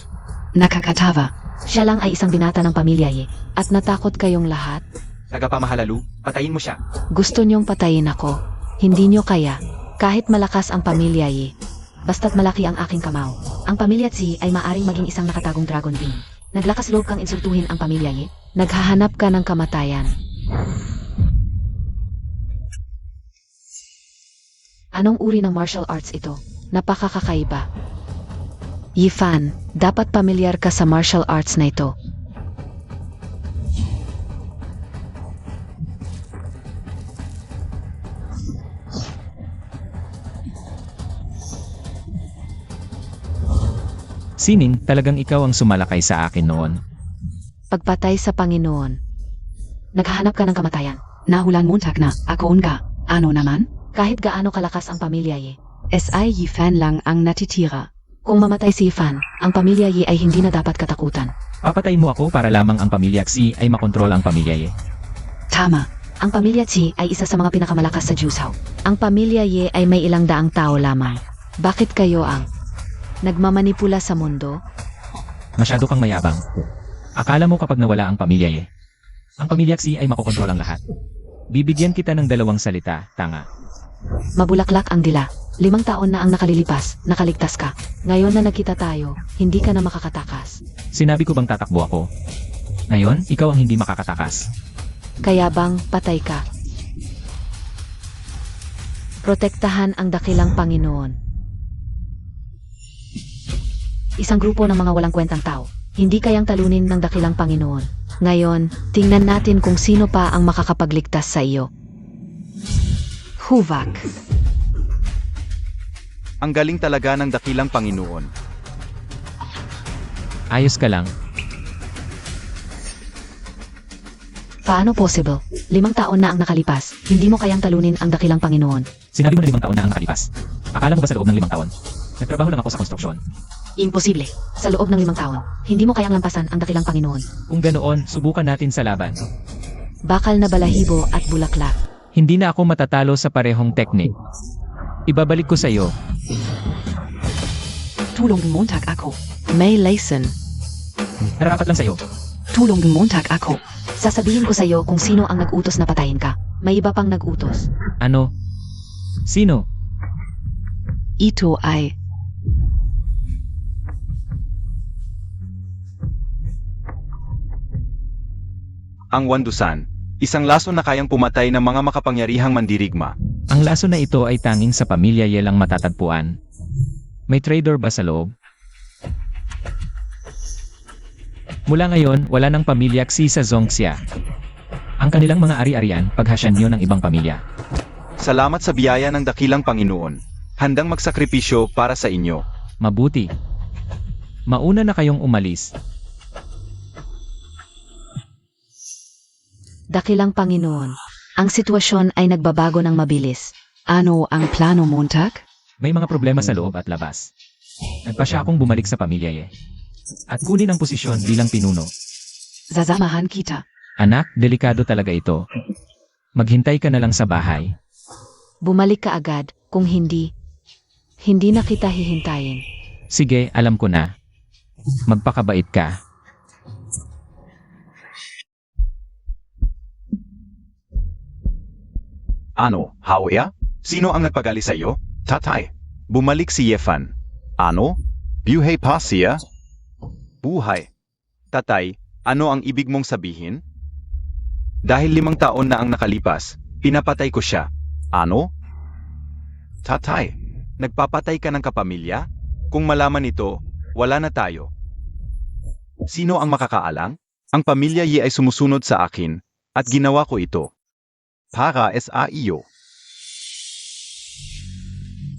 Nakakatawa. Siya lang ay isang binata ng pamilya Ye. At natakot kayong lahat? Tagapamahalalu, patayin mo siya. Gusto niyong patayin ako. Hindi niyo kaya. Kahit malakas ang pamilya Ye. Basta't malaki ang aking kamao. Ang pamilya Tsi ay maaring maging isang nakatagong dragon being. Naglakas loob kang insultuhin ang pamilya Ye. Naghahanap ka ng kamatayan. Anong uri ng martial arts ito? Napakakakaiba. Yifan, dapat pamilyar ka sa martial arts na ito. Sining, talagang ikaw ang sumalakay sa akin noon. Pagpatay sa Panginoon. Naghahanap ka ng kamatayan. Nahulan muntak na. Ako nga. Ano naman? Kahit gaano kalakas ang pamilya Ye. SI Yifan lang ang natitira. Kung mamatay si Yifan, ang pamilya Ye ay hindi na dapat katakutan. Papatayin mo ako para lamang ang pamilya Xi ay makontrol ang pamilya Ye. Tama. Ang pamilya Tsi ay isa sa mga pinakamalakas sa Jusao. Ang pamilya Ye ay may ilang daang tao lamang. Bakit kayo ang nagmamanipula sa mundo? Masyado kang mayabang. Akala mo kapag nawala ang pamilya Ye, ang pamilya Xi ay makokontrol ang lahat. Bibigyan kita ng 2 salita, tanga. Mabulaklak ang dila. 5 taon na ang nakalilipas, nakaligtas ka. Ngayon na nagkita tayo, hindi ka na makakatakas. Sinabi ko bang tatakbo ako? Ngayon, ikaw ang hindi makakatakas. Kaya bang patay ka? Protektahan ang dakilang Panginoon. Isang grupo ng mga walang kwentang tao. Hindi kayang talunin ng dakilang Panginoon. Ngayon, tingnan natin kung sino pa ang makakapagligtas sa iyo. Huvak. Ang galing talaga ng dakilang Panginoon. Ayos ka lang. Paano possible? 5 taon na ang nakalipas. Hindi mo kayang talunin ang dakilang Panginoon. Sinabi mo na 5 taon na ang nakalipas. Akala mo ba sa loob ng 5 taon? Nagtrabaho lang ako sa konstruksyon. Imposible. Sa loob ng 5 taon, hindi mo kayang lampasan ang dakilang Panginoon. Kung ganoon, subukan natin sa laban. Bakal na balahibo at bulaklak. Hindi na ako matatalo sa parehong teknik. Ibabalik ko sa iyo. Tulong muntak ako. May lesson. Narapat lang sa iyo. Tulong muntak ako. Sasabihin ko sa iyo kung sino ang nag-utos na patayin ka. May iba pang nag-utos. Ano? Sino? Ito ay Ang Wandusan, isang laso na kayang pumatay ng mga makapangyarihang mandirigma. Ang laso na ito ay tanging sa pamilya Ye lang matatagpuan. May traitor ba sa loob? Mula ngayon, wala ng pamilya Xi sa Zongxia. Ang kanilang mga ari-arian, paghasyan niyo ng ibang pamilya. Salamat sa biyaya ng dakilang Panginoon. Handang magsakripisyo para sa inyo. Mabuti. Mauna na kayong umalis. Dakilang Panginoon. Ang sitwasyon ay nagbabago ng mabilis. ano ang plano muntak? May mga problema sa loob at labas. Nagpasya akong bumalik sa pamilya Ye. At kunin ang posisyon bilang pinuno. Sasamahan kita. Anak, delikado talaga ito. Maghintay ka na lang sa bahay. Bumalik ka agad. Kung hindi na kita hihintayin. Sige, alam ko na. Magpakabait ka. Ano, Hawea? Sino ang nagpagali sa iyo? Tatay. Bumalik si Yefan. Ano? Buhay pa siya? Buhay. Tatay, ano ang ibig mong sabihin? Dahil 5 taon na ang nakalipas, pinapatay ko siya. Ano? Tatay, nagpapatay ka ng kapamilya? Kung malaman ito, wala na tayo. Sino ang makakaalang? Ang pamilya Ye ay sumusunod sa akin, at ginawa ko ito. para sa iyo.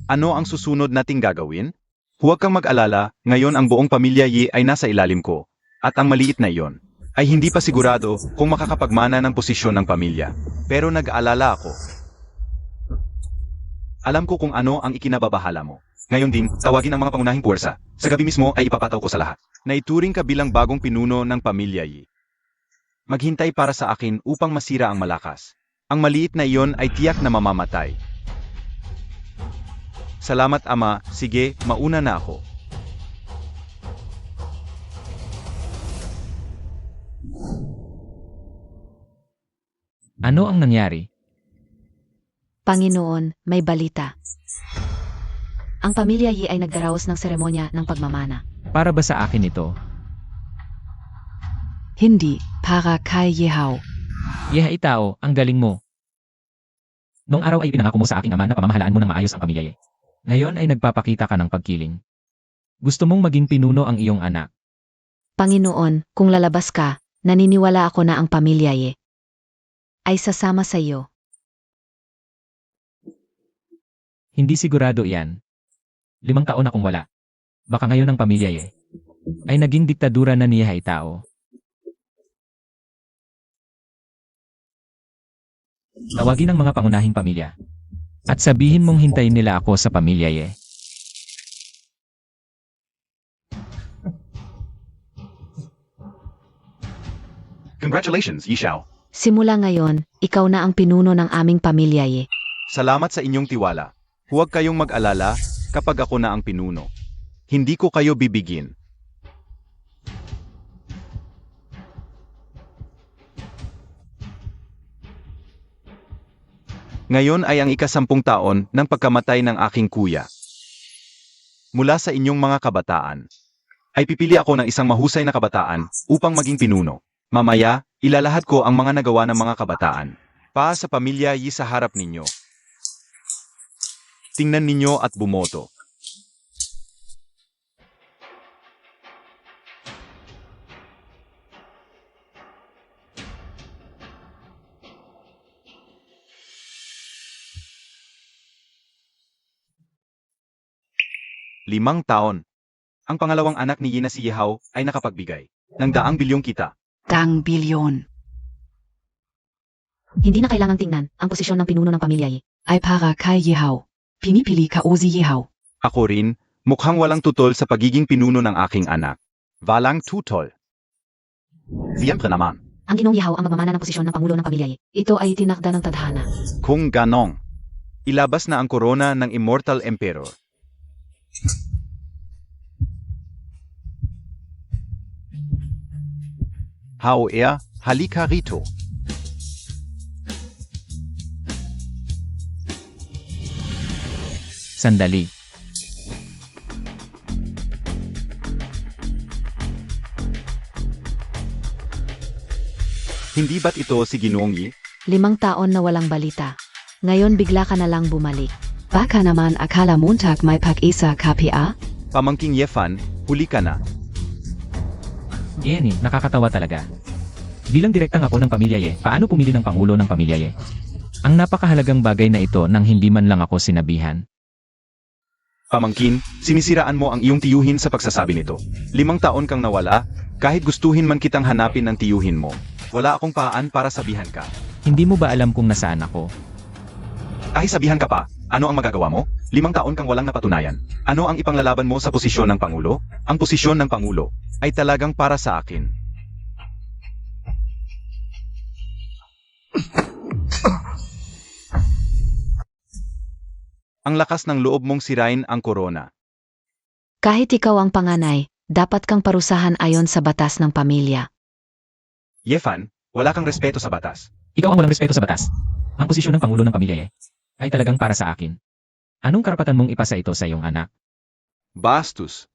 Ano ang susunod nating gagawin? Huwag kang mag-alala, ngayon ang buong pamilya Yi ay nasa ilalim ko. At ang maliit na iyon ay hindi pa sigurado kung makakapagmana ng posisyon ng pamilya. Pero nag-aalala ako. Alam ko kung ano ang ikinababahala mo. Ngayon din, tawagin ang mga pangunahing puwersa. Sa gabi mismo ay ipapataw ko sa lahat. Naituring ka bilang bagong pinuno ng pamilya Yi. Maghintay para sa akin upang masira ang malakas. Ang maliit na iyon ay tiyak na mamamatay. Salamat ama, sige, mauna na ako. Ano ang nangyari? Panginoon, may balita. Ang pamilya Yi ay nagdaraos ng seremonya ng pagmamana. Para ba sa akin ito? Hindi, para kay Yehao. Yeha Itao, ang galing mo. Noong araw ay pinangako mo sa aking ama na pamamahalaan mo ng maayos ang pamilya Ye. Ngayon ay nagpapakita ka ng pagkiling. Gusto mong maging pinuno ang iyong anak. Panginoon, kung lalabas ka, naniniwala ako na ang pamilya Ye ay sasama sa iyo. Hindi sigurado iyan. 5 taon akong wala. Baka ngayon ang pamilya Ye ay naging diktadura na ni Yeha Itao. Tawagin ang mga pangunahing pamilya. At sabihin mong hintayin nila ako sa pamilya Ye. Congratulations, Yi Xiao. Simula ngayon, ikaw na ang pinuno ng aming pamilya Ye. Salamat sa inyong tiwala. Huwag kayong mag-alala kapag ako na ang pinuno. Hindi ko kayo bibigin. Ngayon ay ang ika-10 taon ng pagkamatay ng aking kuya. Mula sa inyong mga kabataan, ay pipili ako ng isang mahusay na kabataan upang maging pinuno. Mamaya, ilalahat ko ang mga nagawa ng mga kabataan. Pa sa pamilya Yi sa harap ninyo. Tingnan ninyo at bumoto. Limang taon. Ang pangalawang anak ni Yi na si Yehao ay nakapagbigay ng 100 bilyong kita. Dang bilyon. Hindi na kailangang tingnan ang posisyon ng pinuno ng pamilya Ye. Ay para kay Yehao. Pinipili ka o si Yehao. Ako rin, mukhang walang tutol sa pagiging pinuno ng aking anak. Walang tutol. Siyempre naman, Ang Ginoong Yehao ang magmamana ng posisyon ng pangulo ng pamilya Ye. Ito ay tinakda ng tadhana. kung ganong, ilabas na ang korona ng Immortal Emperor. Hao halika rito. Sandali. Hindi ba't ito si Ginoong Yi? 5 taon na walang balita. Ngayon bigla ka na lang bumalik. Baka naman akala Montag may pag-isa KPA? Pamangking Yefan, huli ka na. Jenny, nakakatawa talaga. Bilang direktang ako ng pamilya Ye, paano pumili ng pangulo ng pamilya Ye? Ang napakahalagang bagay na ito nang hindi man lang ako sinabihan. Pamangkin, sinisiraan mo ang iyong tiyuhin sa pagsasabi nito. 5 taon kang nawala, kahit gustuhin man kitang hanapin ng tiyuhin mo. Wala akong paan para sabihan ka. Hindi mo ba alam kung nasaan ako? Kahit sabihan ka pa, ano ang magagawa mo? 5 taon kang walang napatunayan. Ano ang ipanglalaban mo sa posisyon ng Pangulo? Ang posisyon ng Pangulo ay talagang para sa akin. Ang lakas ng loob mong sirain ang korona. Kahit ikaw ang panganay, dapat kang parusahan ayon sa batas ng pamilya. Yefan, wala kang respeto sa batas. Ikaw ang walang respeto sa batas. Ang posisyon ng pangulo ng pamilya Ye ay talagang para sa akin. Anong karapatan mong ipasa ito sa iyong anak? Bastos.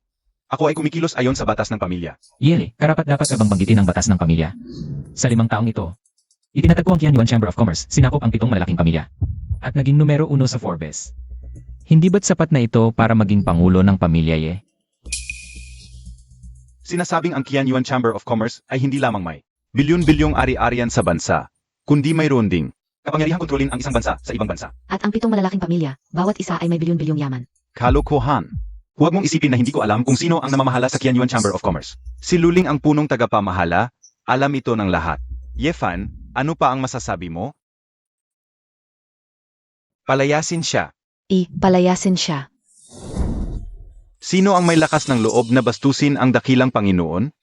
Ako ay kumikilos ayon sa batas ng pamilya. Yeli, karapat-dapat ka bang banggitin ang batas ng pamilya? Sa 5 taong ito, itinatag ko ang Qianyuan Chamber of Commerce, sinakop ang 7 malalaking pamilya. At naging numero 1 sa Forbes. Hindi ba't sapat na ito para maging pangulo ng pamilya Ye? Sinasabing ang Qianyuan Chamber of Commerce ay hindi lamang may bilyon-bilyong ari-arian sa bansa, kundi mayroon ding Kapangyarihang kontrolin ang isang bansa sa ibang bansa. At ang 7 malalaking pamilya, bawat isa ay may bilyon-bilyong yaman. Kalokohan. Huwag mong isipin na hindi ko alam kung sino ang namamahala sa Qianyuan Chamber of Commerce. Si Luling ang punong tagapamahala, alam ito ng lahat. Yefan, ano pa ang masasabi mo? Palayasin siya. Palayasin siya. Sino ang may lakas ng loob na bastusin ang dakilang Panginoon?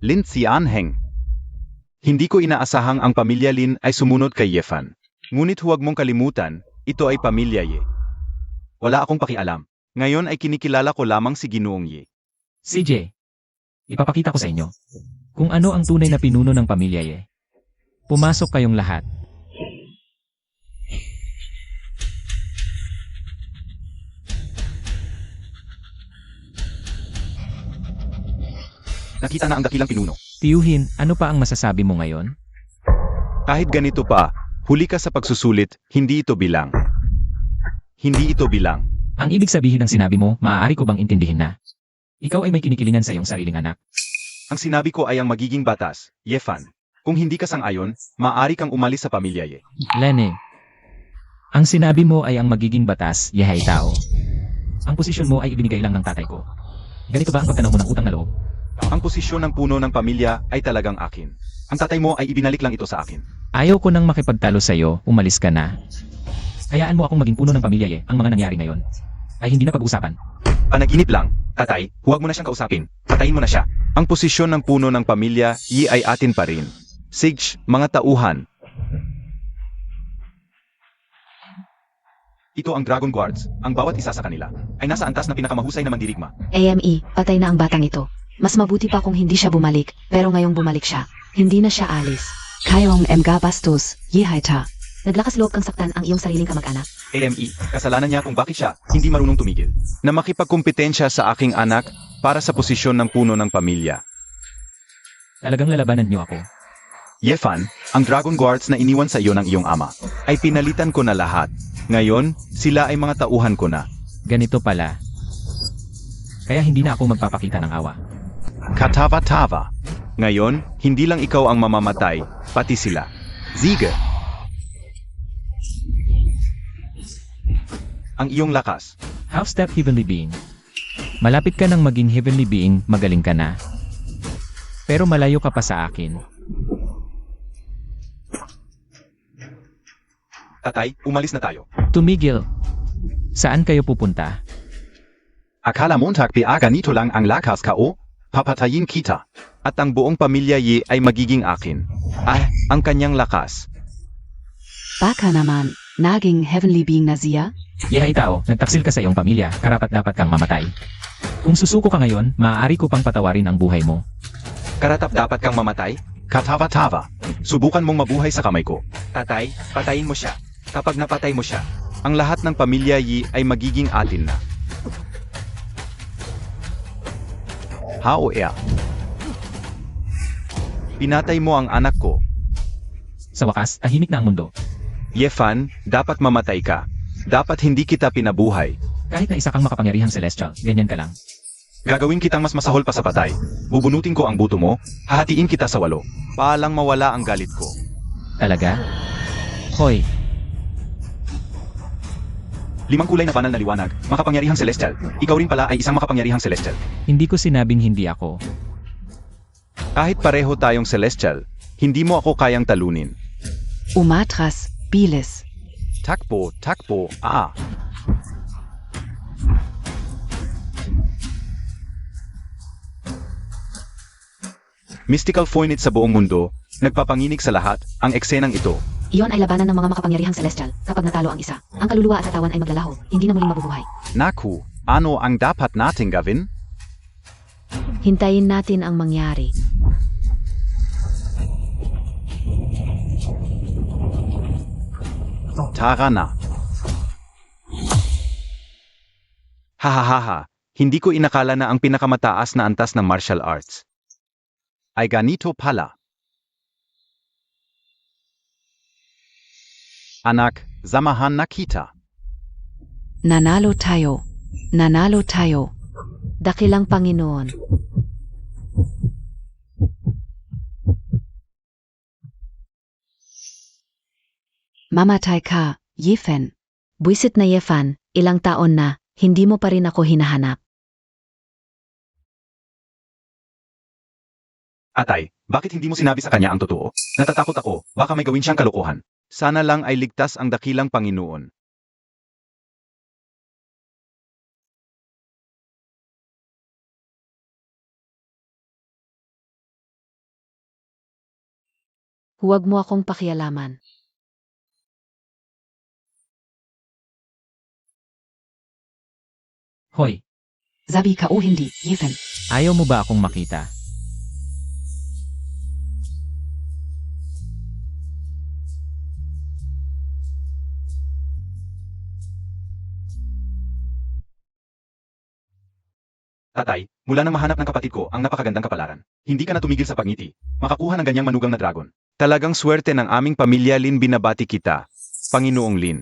Lin Xianheng. Hindi ko inaasahang ang pamilya Lin ay sumunod kay Yefan. Ngunit huwag mong kalimutan, ito ay pamilya Ye. Wala akong pakialam. Ngayon ay kinikilala ko lamang si Ginoong Ye. CJ, ipapakita ko sa inyo kung ano ang tunay na pinuno ng pamilya Ye. Pumasok kayong lahat. Nakita na ang dakilang pinuno. Tiyuhin, ano pa ang masasabi mo ngayon? Kahit ganito pa, huli ka sa pagsusulit, hindi ito bilang. Hindi ito bilang. Ang ibig sabihin ng sinabi mo, maaari ko bang intindihin na ikaw ay may kinikilingan sa iyong sariling anak? Ang sinabi ko ay ang magiging batas, Yefan. Kung hindi ka sang-ayon, maaari kang umalis sa pamilya Ye. Lene, ang sinabi mo ay ang magiging batas, Yehay Tao. Ang posisyon mo ay ibinigay lang ng tatay ko. Ganito ba ang pagtanaw mo ng utang na loob? Ang posisyon ng puno ng pamilya ay talagang akin. Ang tatay mo ay ibinalik lang ito sa akin. Ayaw ko nang makipagtalo sa iyo, umalis ka na. Hayaan mo akong maging puno ng pamilya Ye, ang mga nangyari ngayon ay hindi na pag-usapan. Panaginip lang, tatay, huwag mo na siyang kausapin. Patayin mo na siya. Ang posisyon ng puno ng pamilya, Yi ay atin pa rin. Sige, mga tauhan. Ito ang Dragon Guards. Ang bawat isa sa kanila ay nasa antas na pinakamahusay na mandirigma. AME, patay na ang batang ito. Mas mabuti pa kung hindi siya bumalik, pero ngayong bumalik siya, hindi na siya alis. Kayong mga bastos, Yehaita. Naglakas loob kang saktan ang iyong sariling kamag-anak. AME, kasalanan niya kung bakit siya hindi marunong tumigil. Na makipagkumpetensya sa aking anak para sa posisyon ng puno ng pamilya. Talagang lalabanan niyo ako. Yefan, ang Dragon Guards na iniwan sa iyo ng iyong ama, ay pinalitan ko na lahat. Ngayon, sila ay mga tauhan ko na. Ganito pala. Kaya hindi na ako magpapakita ng awa. Katava-tava. Ngayon, hindi lang ikaw ang mamamatay, pati sila. Ziege. Ang iyong lakas. Half step heavenly being. Malapit ka nang maging heavenly being, magaling ka na. Pero malayo ka pa sa akin. Tatay, umalis na tayo. Tumigil. Saan kayo pupunta? Akala Montag ganito lang ang lakas ko? Papatayin kita. At ang buong pamilya Ye ay magiging akin. Ang kanyang lakas. Baka naman, naging heavenly being na siya? Yehay Tao, nagtaksil ka sa iyong pamilya, karapat dapat kang mamatay. Kung susuko ka ngayon, maaari ko pang patawarin ang buhay mo. Karatap dapat kang mamatay? Katava-tava. Subukan mong mabuhay sa kamay ko. Tatay, patayin mo siya. Kapag napatay mo siya, ang lahat ng pamilya Yi ay magiging atin na. Hao ea. Pinatay mo ang anak ko. Sa wakas, tahimik na ang mundo. Yefan, dapat mamatay ka. Dapat hindi kita pinabuhay. Kahit na isa kang makapangyarihang celestial, ganyan ka lang. Gagawin kitang mas masahol pa sa patay. Bubunutin ko ang buto mo, hahatiin kita sa 8. Paalang mawala ang galit ko. Talaga? Hoy, 5 kulay na banal na liwanag, makapangyarihang celestial. Ikaw rin pala ay isang makapangyarihang celestial. hindi ko sinabing hindi ako. Kahit pareho tayong celestial, hindi mo ako kayang talunin. Umatras, bilis. Takbo, takbo, Mystical Foinit sa buong mundo, nagpapanginig sa lahat, ang eksenang ito. Iyon ay labanan ng mga makapangyarihang celestial. Kapag natalo ang isa, ang kaluluwa at katawan ay maglalaho, hindi na muling mabubuhay. Naku, ano ang dapat nating gawin? Hintayin natin ang mangyari. Tara na. Hahaha, hindi ko inakala na ang pinakamataas na antas ng martial arts ay ganito pala. Anak, samahan na kita. Nanalo tayo. Nanalo tayo. Dakilang Panginoon. Mamatay ka, Yifan. Buisit na Yefan, ilang taon na, hindi mo pa rin ako hinahanap. Atay, bakit hindi mo sinabi sa kanya ang totoo? Natatakot ako, baka may gawin siyang kalokohan. Sana lang ay ligtas ang dakilang Panginoon. Huwag mo akong pakialaman. Hoy, Sabi ka o hindi, Yifan. ayaw mo ba akong makita? Tatay, mula nang mahanap ng kapatid ko ang napakagandang kapalaran, hindi ka na tumigil sa pagngiti. Makakuha ng ganyang manugang na dragon. Talagang swerte ng aming pamilya, Lin, binabati kita. Panginoong Lin.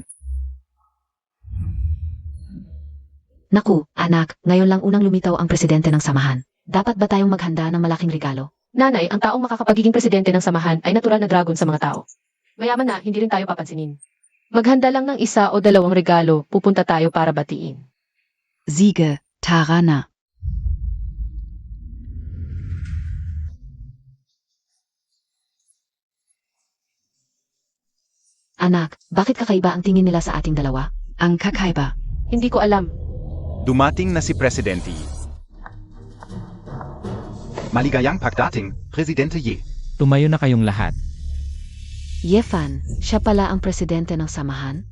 Naku, anak, ngayon lang unang lumitaw ang presidente ng samahan. Dapat ba tayong maghanda ng malaking regalo? Nanay, ang taong makakapagiging presidente ng samahan ay natural na dragon sa mga tao. Mayaman na, hindi rin tayo papansinin. Maghanda lang ng 1 o 2 regalo, pupunta tayo para batiin. Siege, Tarana. Anak, bakit kakaiba ang tingin nila sa ating dalawa? Ang kakaiba. Hindi ko alam. Dumating na si Presidente. Maligayang pagdating, Presidente Yi. Tumayo na kayong lahat. Yefan, siya pala ang presidente ng samahan?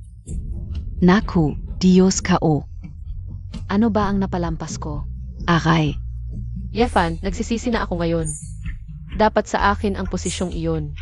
Naku, Dios kao. Ano ba ang napalampas ko? Aray. Yefan, nagsisisi na ako ngayon. Dapat sa akin ang posisyong iyon.